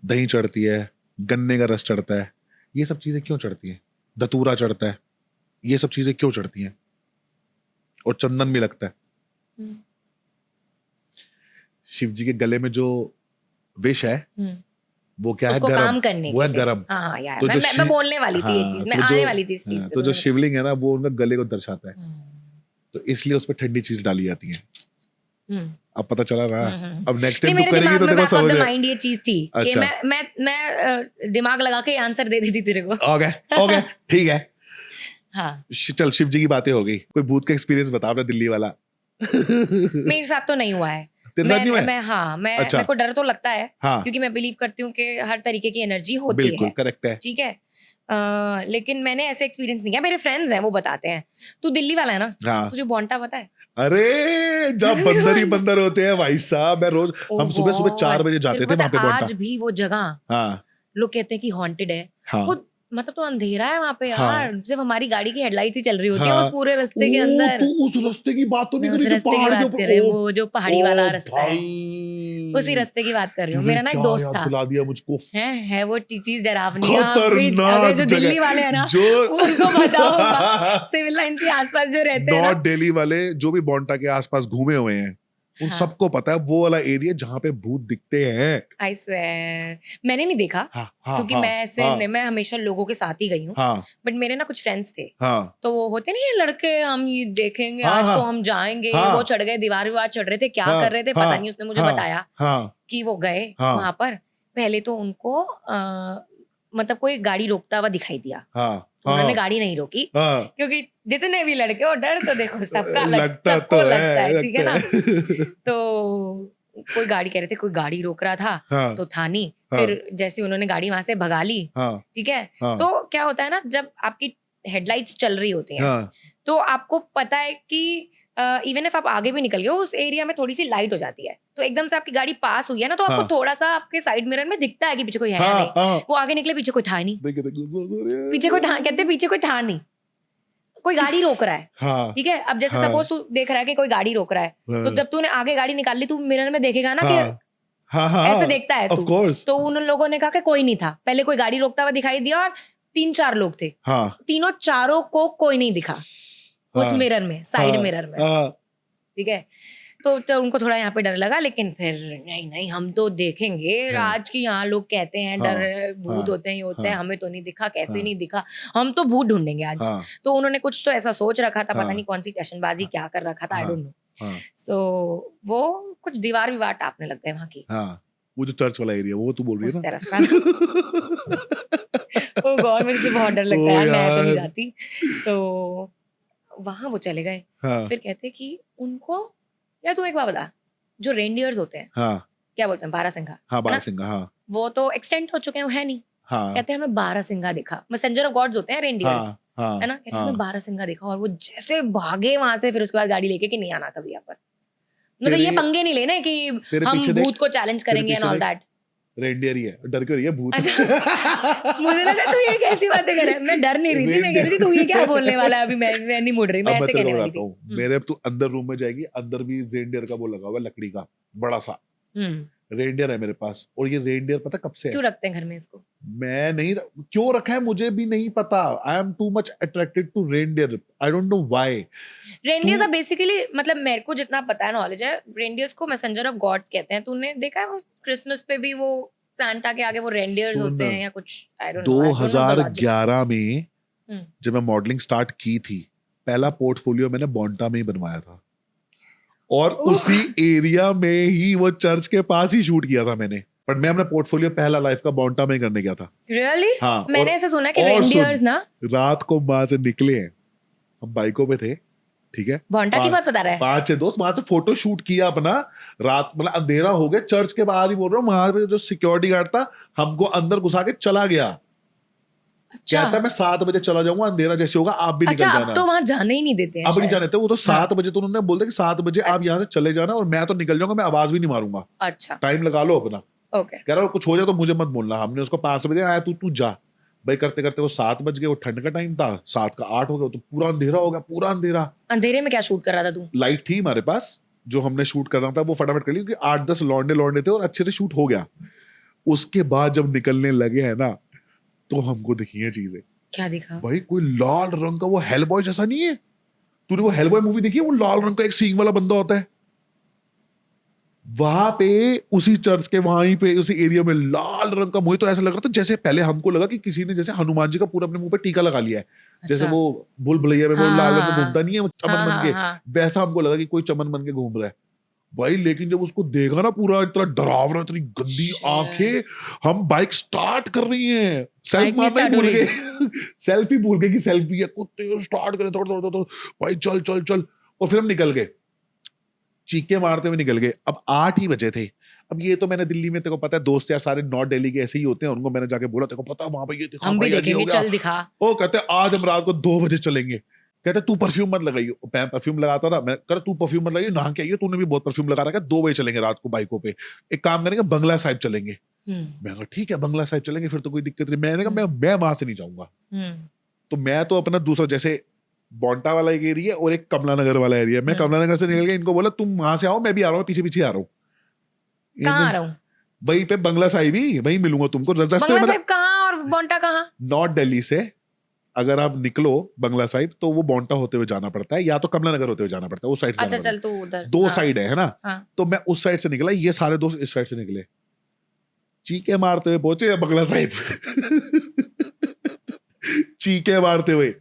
दही चढ़ती है, गन्ने का रस चढ़ता है। ये सब चीजें क्यों चढ़ती हैं? धतूरा चढ़ता है, ये सब चीजें क्यों चढ़ती हैं? और चंदन भी लगता है। हम्म, शिव जी के गले में जो विष है, हम्म। वो क्या है? उसको गरम। काम करने वो के है लिए। गरम। हाँ यार, तो मैं जो मैं, शिव- मैं बोलने वाली थी ये चीज, मैं तो आने वाली थी इस चीज पे। तो जो शिवलिंग है ना, वो उनका गले को दर्शाता है, हम्म, तो इसलिए उस पर ठंडी चीज डाली जाती है। हम्म, अब पता चला ना। अब नेक्स्ट नहीं, टाइम तू मेरे करेगी दिमाग तो में देखो बैक ऑफ समझ द में। माइंड ये चीज थी कि अच्छा। मैं दिमाग लगा के आंसर दे दी थी तेरे को। ओके, ओके, ठीक है। हाँ, चल, शिव जी की बातें हो गई, कोई भूत का एक्सपीरियंस बता अपना दिल्ली वाला। मेरे साथ तो नहीं हुआ है। तेरे साथ नहीं हुआ है? अच्छा। मेरे को डर तो लगता है, हाँ, क्योंकि मैं बिलीव करती हूँ कि हर तरीके की एनर्जी होती बिल्कुल है, करेक्ट है। ठीक है। लेकिन मैंने ऐसे एक्सपीरियंस नहीं किया, मेरे फ्रेंड्स हैं वो बताते हैं। तू दिल्ली वाला है ना, हाँ। तुझे बोंटा पता है? अरे, जब बंदर ही बंदर होते हैं भाई साहब, हम ओह सुबह सुबह 4 गॉड, बजे तेरे जाते को थे पता वहां पे है बोंटा। आज भी वो जगह हाँ, लोग कहते हैं कि हॉन्टेड है। हाँ, वो मतलब तो अंधेरा है वहां पे यार, हाँ, सिर्फ हमारी गाड़ी की हेडलाइट ही चल रही होती है हाँ। उस पूरे रास्ते के ओ, अंदर। तू उस रास्ते की बात तो मैं नहीं उस करी जो रास्ते की पहाड़ के बात ऊपर? कर रही हूँ, ओ, वो जो पहाड़ी वाला रास्ता है, भाई, उसी रास्ते की बात कर रही हूँ। तूने मेरा ना एक क्या दोस्त याद था, दिला दिया मुझको। है वो चीज डरावनी। आप भी अगर खतरनाक जो दिल्ली वाले हैं ना, जो उनको पता होगा, सिविल लाइन के आसपास जो रहते हैं ना। नॉर्थ दिल्ली वाले जो भी बोंटा के आसपास घूमे हुए हैं, उन हाँ, सबको पता है वो वाला एरिया जहाँ पे भूत दिखते हैं। आई स्वेयर, मैंने नहीं देखा, हाँ, हाँ, क्योंकि हाँ, मैं ऐसे हाँ, मैं हमेशा लोगों के साथ ही गई हूँ। हाँ, बट मेरे ना कुछ फ्रेंड्स थे, हाँ, तो वो होते नहीं है लड़के, हम ये देखेंगे हाँ, आज हाँ, तो हम जाएंगे, हाँ, वो चढ़ गए दीवार विवार चढ़ रहे थे, क्या हाँ, कर रहे थे पता नहीं, उसने मुझे हाँ, बताया हाँ, कि वो गए हाँ, वहां पर। पहले तो उनको मतलब कोई गाड़ी रोकता हुआ दिखाई दिया, हाँ, तो उन्होंने हाँ, गाड़ी नहीं रोकी, हाँ, क्योंकि जितने भी लड़के हो डर तो देखो सबका लगता सबको तो लगता है, ठीक है ना। है। तो कोई गाड़ी कह रहे थे, कोई गाड़ी रोक रहा था, हाँ, तो था नहीं। हाँ, फिर जैसे उन्होंने गाड़ी वहां से भगा ली, हाँ, ठीक है। हाँ, तो क्या होता है ना, जब आपकी हेडलाइट्स चल रही होती हैं, हाँ, तो आपको पता है कि इवन इफ आप आगे भी निकल गए हो, उस एरिया में थोड़ी सी लाइट हो जाती है, तो एकदम से आपकी गाड़ी पास हुई है ना, तो आपको हाँ, थोड़ा सा आपके साइड मिरर में दिखता है कि पीछे कोई है या हाँ, नहीं। हाँ, वो आगे निकले, पीछे कोई था ही नहीं, देखिए, देखिए, पीछे कोई था, कहते पीछे कोई था नहीं, कोई गाड़ी रोक रहा है, हाँ, ठीक है। अब जैसे हाँ, सपोज तू देख रहा है कि कोई गाड़ी रोक रहा है, तो हाँ, जब तूने आगे गाड़ी निकाल ली, तू मिरर में देखेगा ना कि हाँ, हाँ, ऐसे देखता है ऑफ तू। कोर्स, तो उन लोगों ने कहा कि कोई नहीं था, पहले कोई गाड़ी रोकता हुआ दिखाई दिया, और 3-4 लोग थे, हाँ, तीनों चारों को कोई नहीं दिखा उस हाँ, मिरर में, साइड हाँ, मिरर में, हाँ, ठीक है। तो उनको थोड़ा यहाँ पे डर लगा, लेकिन फिर नहीं नहीं हम तो देखेंगे, हाँ, आज की यहाँ लोग कहते हैं हाँ, डर भूत हाँ, होते हैं, ये होते हैं, हाँ, हमें तो नहीं दिखा, कैसे हाँ, नहीं दिखा, हम तो भूत ढूंढेंगे आज। हाँ, तो उन्होंने कुछ तो ऐसा सोच रखा था, पता हाँ, नहीं कौन सी टशनबाजी क्या कर रखा था, आई हाँ, डोंट नो। हाँ, सो वो कुछ दीवार विवार टापने लग गए वहां की, हाँ, वो जो चर्च वाला एरिया, वो तू बोल रही उस है तरफ का। ना? ओ गॉड, मुझे तो बहुत डर ओ लगता है यार, मैं तो नहीं यार, जाती। तो वहां वो चले गए, हाँ, फिर कहते कि उनको, यार तू एक बात बता, जो रेनडियर्स होते हैं, हाँ, क्या बोलते हैं, बारहसिंघा, हाँ, है ना, बारहसिंगा, हाँ, वो तो एक्सटेंट हो चुके हैं, वो है नहीं। हाँ, कहते हैं हमें बारहसिंघा दिखा, मैसेंजर ऑफ गॉड्स होते हैं रेनडियर्स, हाँ, हाँ, है ना, कहते हैं हमें हाँ, बारहसिंघा दिखा, और वो जैसे भागे वहां से, फिर उसके बाद गाड़ी लेके कि नहीं आना कभी यहाँ पर। मतलब ये तेरे पंगे नहीं लेने कि तेरे हम पीछे देख, भूत को चैलेंज तेरे करेंगे एंड पीछे ऑल देख, दैट। रेनडियर ही है, डर क्यों रही है? भूत। अच्छा, मुझे लगा तू ये कैसी बातें कर रहा है, मैं डर नहीं रही थी, मैं कह रही थी तू ये क्या बोलने वाला है, अभी मैं नहीं मुड़ रही, मैं अब मैं ऐसे तेरे को कहने वाली बताता थी। हूँ, मेरे अब तू अंदर रूम में जाएगी, अंदर भी रेनडियर का वो लगा हुआ है, लकड़ी का बड़ा सा। रेनडियर है मेरे पास, और ये रेनडियर पता कब से है? क्यों रखते हैं घर में इसको? मैं नहीं, क्यों रखा है मुझे भी नहीं पता। I am too much attracted to reindeer, I don't know why. Reindeers are basically, मतलब मेरे को जितना पता है, नॉलेज है, रेनडियर्स को मैसेंजर ऑफ गॉड्स कहते हैं। तूने देखा है वो क्रिसमस पे भी वो सांता के आगे वो रेनडियर्स होते हैं या कुछ, आई डोंट नो। 2011 में जब मैं मॉडलिंग स्टार्ट की थी, पहला पोर्टफोलियो मैंने बॉन्टा में ही बनवाया था, और उसी एरिया में ही, वो चर्च के पास ही शूट किया था मैंने। पर मैं अपना पोर्टफोलियो पहला लाइफ का बॉन्टा में करने गया था। रियली? हाँ, मैंने ऐसा सुना है कि रेनडियर्स ना रात को वहां से निकले हैं, हम बाइकों पे थे, ठीक है, बॉन्टा की बात बता रहा है। 5 दोस्त वहां से फोटो शूट किया अपना, रात मतलब अंधेरा हो गया, चर्च के बाहर ही बोल रहा हूँ, वहां पे जो सिक्योरिटी गार्ड था हमको अंदर घुसा के चला गया। अच्छा, कहता है मैं 7 बजे चला जाऊंगा, अंधेरा जैसे होगा आप भी निकल अच्छा, जाना। अब तो वहां जाने ही नहीं देते हैं अब नहीं शायद। जाने थे, वो तो 7 बजे तो उन्होंने बोल दिया कि 7 बजे आप यहाँ से चले जाना, और मैं तो निकल जाऊंगा, मैं आवाज भी नहीं मारूंगा, अच्छा, टाइम लगा लो अपना। ओके। कह रहा कुछ हो जाए तो मुझे मत बोलना। हमने उसको 5 बजे आया, तू जा भाई, करते करते वो 7 बज गए, वो ठंड का टाइम था, 7 का 8 हो गया, तो पूरा अंधेरा हो गया, पूरा अंधेरा। अंधेरे में क्या शूट कर रहा था तू? लाइट थी हमारे पास, जो हमने शूट करना था वो फटाफट कर ली, क्योंकि 8-10 लौंडे थे और अच्छे से शूट हो गया। उसके बाद जब निकलने लगे हैं ना, तो हमको दिखी है चीजें। क्या दिखा? भाई कोई लाल रंग का, वो हेलबॉय जैसा नहीं है, तूने वो हेलबॉय मूवी देखी है? वो लाल रंग का एक सींग वाला बंदा होता है, वहां पे उसी चर्च के वहीं पे उसी एरिया में लाल रंग का। मुझे तो ऐसा लग रहा था जैसे, पहले हमको लगा कि किसी ने जैसे हनुमान जी का पूरा अपने मुंह पे टीका लगा लिया है, जैसे वो भूल भुलैया में वो लाल रंग में घूमता नहीं है, वो चमन बन के, वैसा हमको लगा कि कोई चमन बन के घूम रहा है भाई। लेकिन जब उसको देखा ना, पूरा इतना डरावना, इतनी गंदी आंखें, हम बाइक स्टार्ट कर रही हैं, सेल्फ मारना ही भूल गए सेल्फी भूल गए कि सेल्फी है, कुत्ते स्टार्ट करें थोड़ा भाई, चल चल चल, और फिर हम निकल गए, चीखे मारते हुए निकल गए। अब 8 ही बजे थे। अब ये तो मैंने दिल्ली में, तेरे को पता है, दोस्त यार सारे नॉर्थ दिल्ली के ऐसे ही होते हैं, उनको मैंने जाके बोला, तेरे को पता है वहां पे ये दिखा, हम भी देखेंगे, चल दिखा। ओ कहते आज हम रात को 2 बजे चलेंगे। कहते तू परफ्यूम मत लगाइयो, मैं परफ्यूम लगाता था, मैं कह तू परफ्यूम मत लगाइयो, नहा के आइयो, तूने भी बहुत परफ्यूम लगा रखा है, 2 बजे चलेंगे रात को बाइकों पे, एक काम करेंगे बंगला साहिब चलेंगे। मैं कहा ठीक है बंगला साहिब चलेंगे, फिर तो कोई दिक्कत नहीं। मैंने कहा मैं वहां से नहीं जाऊंगा। तो मैं तो अपना दूसरा, जैसे बॉन्टा वाला एक एरिया और एक कमला नगर वाला एरिया, मैं कमला नगर से निकल गया, इनको बोला तुम वहां से आओ, मैं भी आ रहा हूँ, पीछे पीछे आ रहा हूँ। कहाँ आ रहा हूँ? वहीं पे बंगला साहिब ही, वहीं मिलूंगा तुमको। बंगला साहिब कहाँ और बॉन्टा कहाँ? नॉर्थ दिल्ली से अगर आप निकलो बंगला साहिब, तो वो बॉन्टा होते हुए जाना पड़ता है, या तो कमला नगर होते हुए जाना पड़ता है, उस साइड से। अच्छा चल तू उधर, 2 साइड है ना। हाँ। तो मैं उस साइड से निकला, ये सारे दोस्त इस साइड से निकले, चीखे मारते हुए पहुंचे बंगला साहिब चीखे मारते हुए।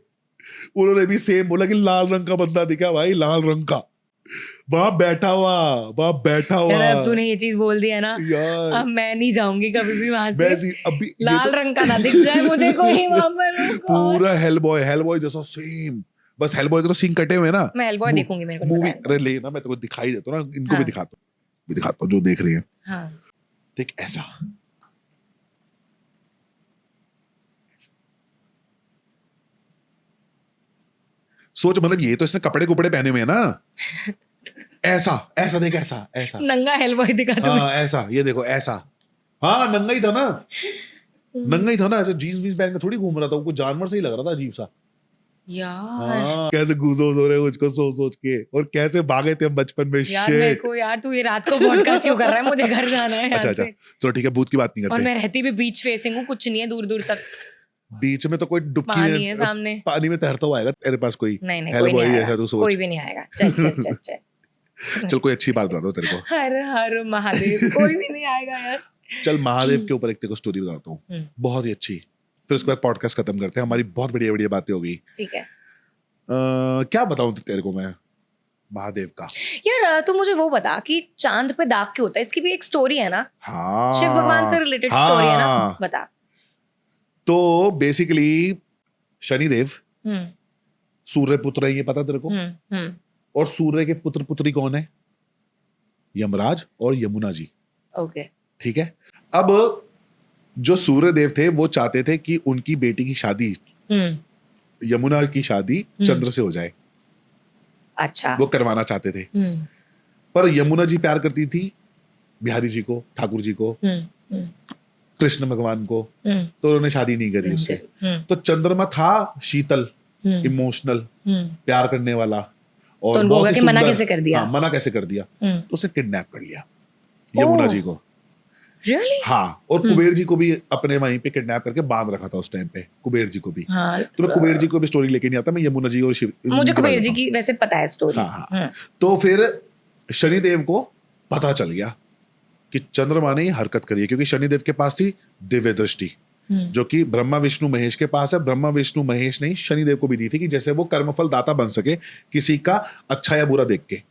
उन्होंने भी सेम बोला कि लाल रंग का बंदा दिखा भाई, लाल रंग का, वहां बैठा हुआ। तूने ये चीज बोल दिया ना यार, अब मैं नहीं जाऊंगी कभी भी वहां से। अभी लाल रंग का ना दिख जाए मुझे कोई वहां पर। पूरा हेलबॉय जैसा सेम, बस हेलबॉय के तो सीन कटे हुए ना। मैं हेलबॉय देखूंगी, मेरे को मूवी। अरे ले ना, मैं तेको दिखाई देता हूं ना, इनको भी दिखाता हूं जो देख रही है। हाँ। देख ऐसा, सोच, मतलब ये तो इसने कपड़े कुपड़े पहने हुए हैं ना ऐसा देख, ऐसा नंगा हेलबॉय दिखा तू। हाँ ऐसा, ये देखो ऐसा, हाँ नंगा ही था ना, ऐसे जीन्स वीन्स पहन के थोड़ी घूम रहा था, वो जानवर से ही लग रहा था, अजीब सा यार। कैसे गूज़बम्स हो रहे हैं मुझको सोच के, और कैसे भागे थे हम बचपन में। यार मेरे को, यार तू ये रात को पॉडकास्ट क्यों कर रहा है? मुझे घर जाना है। अच्छा चलो ठीक है, भूत की बात नहीं करते। और मैं रहती भी बीच फेसिंग हूँ, कुछ नहीं है दूर दूर तक, बीच में तो कोई डुबकी पानी है सामने, पानी में तैरता हुआ आएगा तेरे पास कोई? नहीं कोई नहीं आएगा, तू सोच, कोई भी नहीं आएगा। चल चल कोई अच्छी बात बता दो तेरे को। हर महादेव, कोई भी नहीं आएगा यार। चल महादेव के ऊपर एक तेरे को स्टोरी बताता हूँ, बहुत ही अच्छी, फिर उसके बाद पॉडकास्ट खत्म करते हैं। हमारी बहुत बढ़िया बातें हो गई, ठीक है। क्या बताऊं तेरे को मैं महादेव का? यार तू मुझे वो बता कि चांद पे दाग क्यों होता है, इसकी भी एक स्टोरी है ना? हाँ, शिव भगवान से रिलेटेड स्टोरी है ना, बता। तो बेसिकली शनिदेव सूर्य पुत्र है, ये पता तेरे को? और सूर्य के पुत्र पुत्री कौन है? यमराज और यमुना जी। ओके, ठीक है। अब जो सूर्य देव थे वो चाहते थे कि उनकी बेटी की शादी, यमुना की शादी चंद्र से हो जाए। अच्छा, वो करवाना चाहते थे, पर यमुना जी प्यार करती थी बिहारी जी को, ठाकुर जी को, कृष्ण भगवान को, तो उन्होंने शादी नहीं करी उससे। तो चंद्रमा था शीतल, इमोशनल, प्यार करने वाला, और तो बहुत ही मना कैसे कर दिया? मना कैसे कर दिया? तो उसने किडनैप कर लिया यमुना जी को। Really? हाँ, और कुबेर जी को भी अपने वहीं पे किडनैप करके बांध रखा था उस टाइम पे, कुबेर जी को भी। हाँ, तो मैं कुबेर जी को भी स्टोरी लेके नहीं आता, मैं यमुना जी और शिव मुझे इनके बारे कुबेर में जी बताऊं। की वैसे पता है स्टोरी। हाँ हाँ। तो फिर शनिदेव को पता चल गया कि चंद्रमा ने ये हरकत करी है, क्योंकि शनिदेव के पास थी दिव्य दृष्टि, जो कि ब्रह्मा विष्णु महेश के पास है। ब्रह्मा विष्णु महेश ने शनिदेव को भी दी थी कि जैसे वो कर्मफल दाता बन सके किसी का अच्छा या बुरा देख के।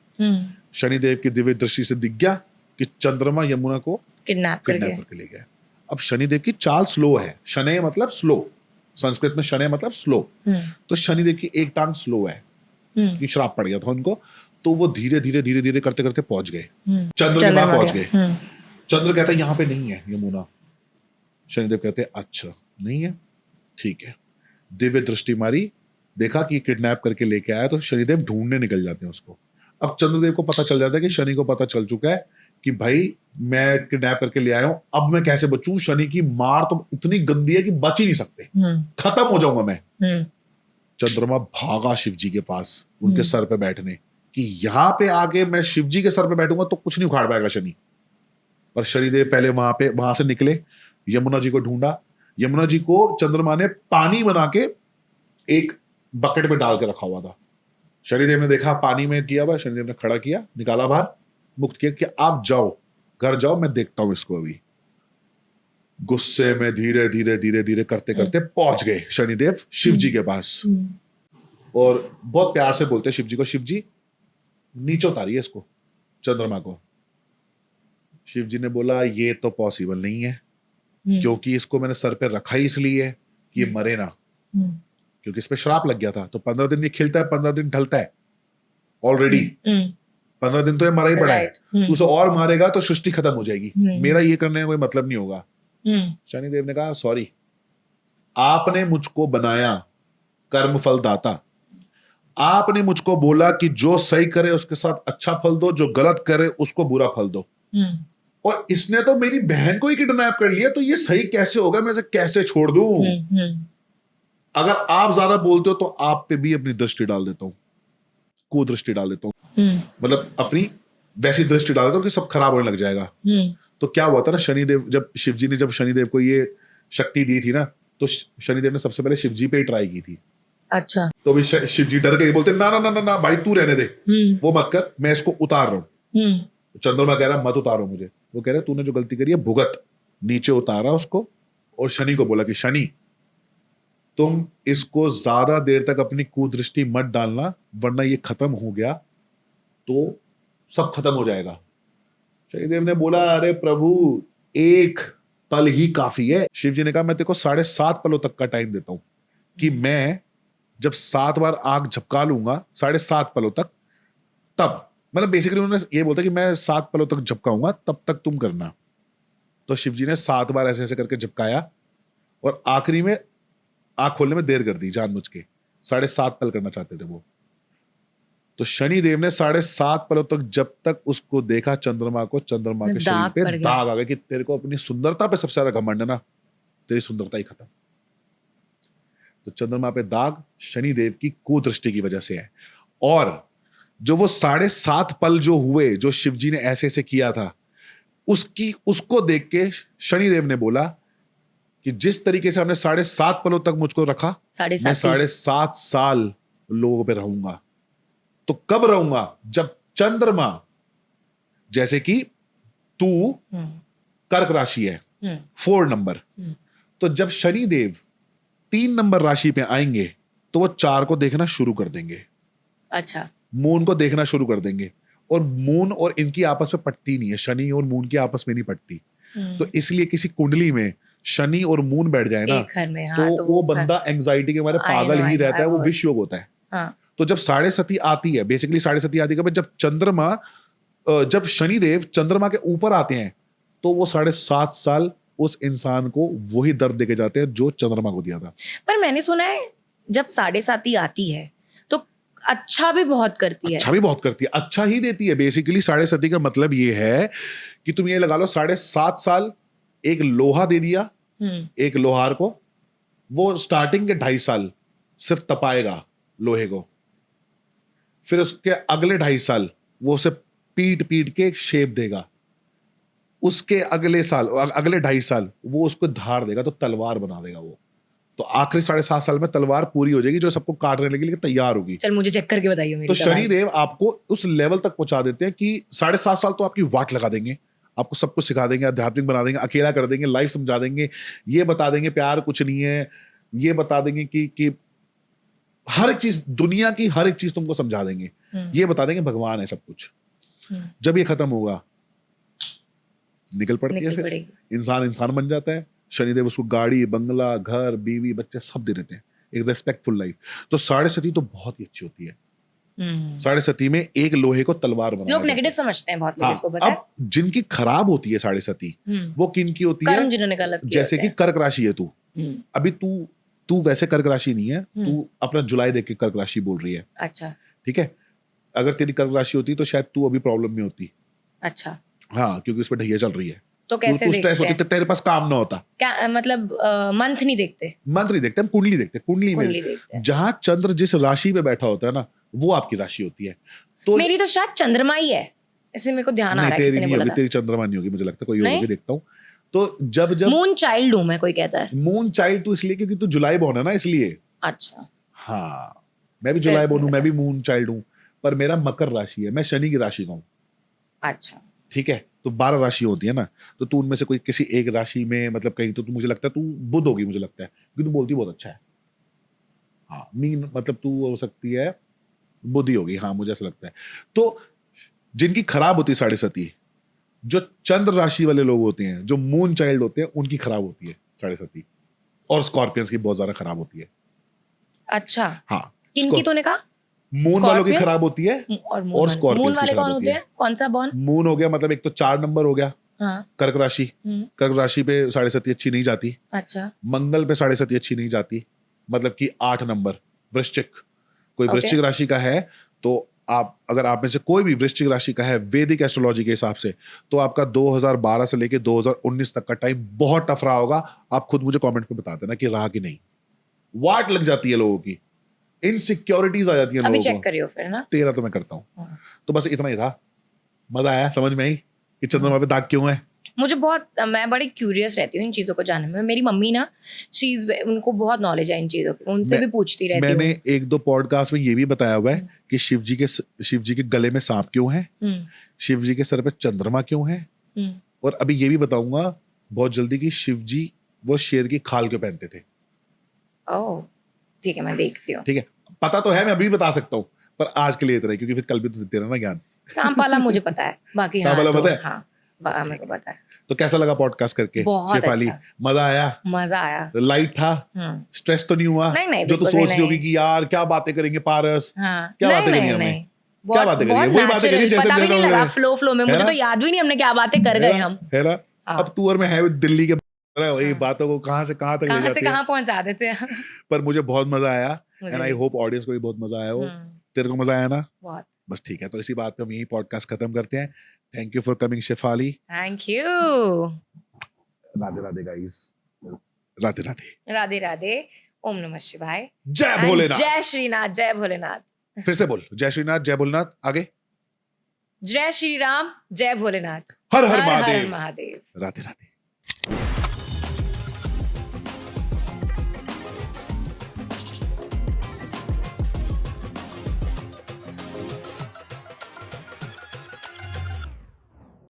शनिदेव की दिव्य दृष्टि से दिख गया कि चंद्रमा यमुना को किडनैप करके ले गया। अब शनिदेव की चाल स्लो है, शनय मतलब स्लो, संस्कृत में शनय मतलब स्लो। तो शनिदेव की एक टांग स्लो है, कि श्राप पड़ गया था उनको, तो वो धीरे धीरे धीरे धीरे करते करते पहुंच गए, चंद्र के पास पहुंच गए। चंद्र कहता है यहाँ पे नहीं है यमुना। शनिदेव कहते हैं अच्छा नहीं है, ठीक है। दिव्य दृष्टि मारी, देखा कि किडनैप करके लेके आया, तो शनिदेव ढूंढने निकल जाते हैं उसको। अब चंद्रदेव को पता चल जाता है कि शनि को पता चल चुका है कि भाई मैं किडनैप करके ले आया हूं, अब मैं कैसे बचूं, शनि की मार तो इतनी गंदी है कि बच ही नहीं सकते, खत्म हो जाऊंगा मैं। चंद्रमा भागा शिव जी के पास उनके सर पे बैठने, कि यहां पे आके मैं शिव जी के सर पे बैठूंगा तो कुछ नहीं उखाड़ पाएगा शनि। पर शनिदेव पहले वहां से निकले, यमुना जी को ढूंढा। यमुना जी को चंद्रमा ने पानी बना के एक बकेट में डाल के रखा हुआ था। शनिदेव ने देखा पानी में किया हुआ, शनिदेव ने खड़ा किया, निकाला बाहर, मुक्त किया कि आप जाओ, घर जाओ, मैं देखता हूं इसको। अभी गुस्से में धीरे धीरे धीरे धीरे करते करते पहुंच गए शनिदेव शिव जी के पास, और बहुत प्यार से बोलते शिव जी को, शिव जी नीचे उतारिए इसको, चंद्रमा को। शिव जी ने बोला ये तो पॉसिबल नहीं है, क्योंकि इसको मैंने सर पे रखा ही इसलिए है कि ये मरे ना, क्योंकि इस पे श्राप लग गया था। तो 15 दिन ये खिलता है, 15 दिन ढलता है ऑलरेडी, 15 दिन तो ये मरा ही पड़ा है। उसे और मारेगा तो सृष्टि खत्म हो जाएगी, मेरा ये करने में कोई मतलब नहीं होगा। शनिदेव ने कहा सॉरी, आपने मुझको बनाया कर्मफल दाता, आपने मुझको बोला कि जो सही करे उसके साथ अच्छा फल दो, जो गलत करे उसको बुरा फल दो, और इसने तो मेरी बहन को ही किडनैप कर लिया, तो ये सही कैसे होगा, मैं इसे कैसे छोड़ दूं? अगर आप ज्यादा बोलते हो तो आप पे भी अपनी दृष्टि डाल देता हूं, कुदृष्टि डाल देता हूं, मतलब अपनी वैसी दृष्टि डाल देता हूं कि सब खराब होने लग जाएगा। तो क्या हुआ था ना, शनिदेव जब शिव जी ने जब शनिदेव को ये शक्ति दी थी ना, तो शनिदेव ने सबसे पहले शिव जी पे ही ट्राई की थी। अच्छा। तो अभी शिव जी डर के बोलते ना ना ना ना ना भाई तू रहने दे, वो मत कर, मैं इसको उतार रहा हूं। चंद्रमा कह रहा मत उतारो मुझे, वो कह रहे तूने जो गलती करी है भुगत। नीचे उतारा उसको, और शनि को बोला कि शनि तुम इसको ज्यादा देर तक अपनी कुदृष्टि मत डालना, वरना ये खत्म हो गया तो सब खत्म हो जाएगा। शनिदेव ने बोला अरे प्रभु एक पल ही काफी है। शिव जी ने कहा मैं तेरे को 7.5 पलों तक का टाइम देता हूं, कि मैं जब 7 बार आग झपका लूंगा 7.5 पलों तक, तब मतलब बेसिकली उन्होंने ये बोलता कि मैं 7 पलों तक झपकाऊंगा, तब तक तुम करना। तो शिव जी ने 7 बार ऐसे ऐसे करके झपकाया, और आखिरी में आंख खोलने में देर कर दी जानबूझ के, 7.5 पल करना चाहते थे वो। तो शनिदेव ने 7.5 पलों तक जब तक उसको देखा चंद्रमा को, चंद्रमा के शरीर पे दाग आ गए कि तेरे को अपनी सुंदरता पे सबसे ज्यादा घमंड है ना, तेरी सुंदरता ही खत्म। तो चंद्रमा पे दाग शनिदेव की कुदृष्टि की वजह से है। और जो वो 7.5 पल जो हुए, जो शिवजी ने ऐसे ऐसे किया था, उसको देख के शनिदेव ने बोला कि जिस तरीके से हमने 7.5 पलों तक मुझको रखा, मैं 7.5 साल लोगों पे रहूंगा। तो कब रहूंगा? जब चंद्रमा, जैसे कि तू कर्क राशि है 4 नंबर, तो जब शनिदेव 3 नंबर राशि पे आएंगे तो वो 4 को देखना शुरू कर देंगे। अच्छा। मून को देखना शुरू कर देंगे, और मून और इनकी आपस में पटती नहीं है, शनि और मून की आपस में नहीं पटती। तो इसलिए किसी कुंडली में शनि और मून बैठ जाए ना, तो वो बंदा एंजाइटी के मारे पागल ही रहता है, वो विष योग होता है। हाँ। तो जब 7.5 आती है, बेसिकली 7.5 आती है जब चंद्रमा, जब शनिदेव चंद्रमा के ऊपर आते हैं, तो वो 7.5 साल उस इंसान को वही दर्द देके जाते हैं जो चंद्रमा को दिया था। पर मैंने सुना है जब 7.5 आती है तो अच्छा भी बहुत करती है। अच्छा भी बहुत करती है, अच्छा ही देती है। बेसिकली 7.5 का मतलब ये है कि तुम ये लगा लो 7.5 साल एक लोहा दे दिया एक लोहार को, वो स्टार्टिंग के 2.5 साल सिर्फ तपाएगा लोहे को, फिर उसके अगले 2.5 साल वो उसे पीट पीट के शेप देगा, उसके अगले साल, अगले 2.5 साल वो उसको धार देगा तो तलवार बना देगा वो। तो आखिरी 7.5 साल में तलवार पूरी हो जाएगी, जो सबको काटने के लिए तैयार होगी। चल मुझे चेक करके बताइए मेरी तो तलवार। शनिदेव आपको उस लेवल तक पहुंचा देते हैं कि 7.5 साल तो आपकी वाट लगा देंगे, आपको सब कुछ सिखा देंगे, आध्यात्मिक बना देंगे, अकेला कर देंगे, लाइफ समझा देंगे, ये बता देंगे प्यार कुछ नहीं है, ये बता देंगे कि हर एक चीज, दुनिया की हर एक चीज तुमको समझा देंगे, ये बता देंगे भगवान है सब कुछ। जब ये खत्म होगा निकल पड़ती है, फिर इंसान बन जाता है। शनिदेव उसको गाड़ी, बंगला, घर, बीवी, बच्चे सब दे देते हैं, एक रेस्पेक्टफुल लाइफ। तो 7.5 तो बहुत ही अच्छी होती है। 7.5 में एक लोहे को तलवार बनाया लोग नेगेटिव समझते हैं, बहुत लोग इसको पता है। अब जिनकी खराब होती है 7.5 वो किन की होती है? जिन्होंने गलत किया जैसे कि कर्क राशि है तू, अभी तू वैसे कर्क राशि नहीं है, तू अपना जुलाई देख के कर्क राशि बोल रही है। अच्छा, ठीक है, अगर तेरी कर्क राशि होती तो शायद तू अभी प्रॉब्लम में होती। अच्छा, हाँ, क्योंकि उसमें ढैया चल रही है, तो कैसे तू स्ट्रेस होती तो तेरे पास काम ना होता। क्या मतलब मंथ नहीं देखते? मंथ नहीं देखते, हम कुंडली देखते। कुंडली में जहां चंद्र जिस राशि पे बैठा होता है ना, वो आपकी राशि होती है। तो मेरी तो शायद चंद्रमा ही है, इससे मेरे को ध्यान आ रहा है। तेरी नहीं होगी, तेरी चंद्रमा नहीं होगी, मुझे लगता है कोई और होगी, देखता हूँ। तो जब मून चाइल्ड हूं मैं, कोई कहता है। मून चाइल्ड तो इसलिए क्योंकि तू जुलाई बॉर्न है ना, इसलिए। अच्छा, हाँ, मैं भी जुलाई बॉर्न हूँ, मैं भी मून चाइल्ड हूँ, पर मेरा मकर राशि है, मैं शनि की राशि का हूँ। अच्छा, ठीक है, तो 12 राशि होती है ना, तो तू उनमें से कोई किसी एक राशि में, मतलब कहीं तो तू, मुझे लगता है तू बुध होगी, मुझे लगता है, क्योंकि तू बोलती बहुत अच्छा है। हाँ, मीन मतलब तू हो सकती है बुद्धि होगी, हाँ मुझे ऐसा लगता है। तो जिनकी खराब होती है 7.5, जो चंद्र राशि वाले लोग होते हैं, जो मून चाइल्ड होते हैं, उनकी खराब होती है 7.5, और स्कॉर्पियंस की बहुत ज्यादा खराब होती है। अच्छा, हाँ, किनकी तूने कहा? मून वालों की खराब होती है, और स्कॉर्पियंस मून वाले कौन होते हैं? कौन सा बॉर्न? मून हो गया मतलब एक तो 4 नंबर हो गया, हाँ, कर्क राशि। कर्क राशि पे 7.5 अच्छी नहीं जाती। अच्छा, मंगल पे 7.5 अच्छी नहीं जाती, मतलब कि 8 नंबर वृश्चिक, कोई वृश्चिक राशि का है तो आप, अगर आप में से कोई भी वृश्चिक राशि का है वैदिक एस्ट्रोलॉजी के हिसाब से, तो आपका 2012 से लेके 2019 तक का टाइम बहुत टफ रहा होगा। आप खुद मुझे कमेंट पे बता देना कि रहा कि नहीं। वाट लग जाती है लोगों की, इनसिक्योरिटीज आ जाती है लोगों को। चेक करियो फिर ना। 13 तो मैं करता हूँ। तो बस इतना ही था, मजा आया, समझ में आई कि चंद्रमा पे दाग क्यों है। मुझे बहुत, मैं बड़ी क्यूरियस रहती हूँ इन चीजों को जानने में। मेरी मम्मी ना, उनको बहुत नॉलेज है इन चीजों की, उनसे भी पूछती रहती हूँ। मैंने 1-2 पॉडकास्ट में ये भी बताया हुआ है कि शिव जी के गले में सांप क्यों है, शिव जी के सर पे चंद्रमा क्यों है, और अभी ये भी बताऊंगा बहुत जल्दी कि शिव जी वो शेर की खाल क्यों पहनते थे। ओह, ठीक है, मैं देखती हूँ। ठीक है, पता तो है, मैं अभी भी बता सकता हूँ, पर आज के लिए इतना ही, क्योंकि फिर कल भी तो देते रहना ज्ञान। सांप वाला मुझे पता है, बाकी सांप वाला पता है? हाँ, मेरे को पता है। तो कैसा लगा पॉडकास्ट करके? बहुत अच्छा, मजा आया? मजा आया। लाइट था? स्ट्रेस तो नहीं हुआ? नहीं, जो तू सोच रही होगी कि यार क्या बातें करेंगे पारस, क्या बातें करेंगे हमने, क्या बातें करेंगे, वही बातें करेंगे जैसे पता भी नहीं लगा, फ्लो में, मुझे तो याद भी नहीं हमने क्या बातें कर गए हम, है ना। अब तू और मैं है दिल्ली के, वही बातों को कहां से कहां तक ले जाते हैं, कहां पहुंचा देते हैं। पर मुझे बहुत मजा आया, एंड आई होप ऑडियंस को भी बहुत मजा आया हो। तेरे को मजा आया ना? बहुत। बस ठीक है, तो इसी बात पे हम यही पॉडकास्ट खत्म करते हैं। Thank you for coming Shefali. Thank you. Radhe Radhe guys, Radhe Radhe, Radhe Radhe, ओम नमः शिवाय, जय भोलेनाथ, जय श्रीनाथ, जय भोलेनाथ। फिर से बोल, जय श्रीनाथ, जय भोलेनाथ, आगे जय श्री राम, जय भोलेनाथ, हर हर महादेव, महादेव, राधे राधे।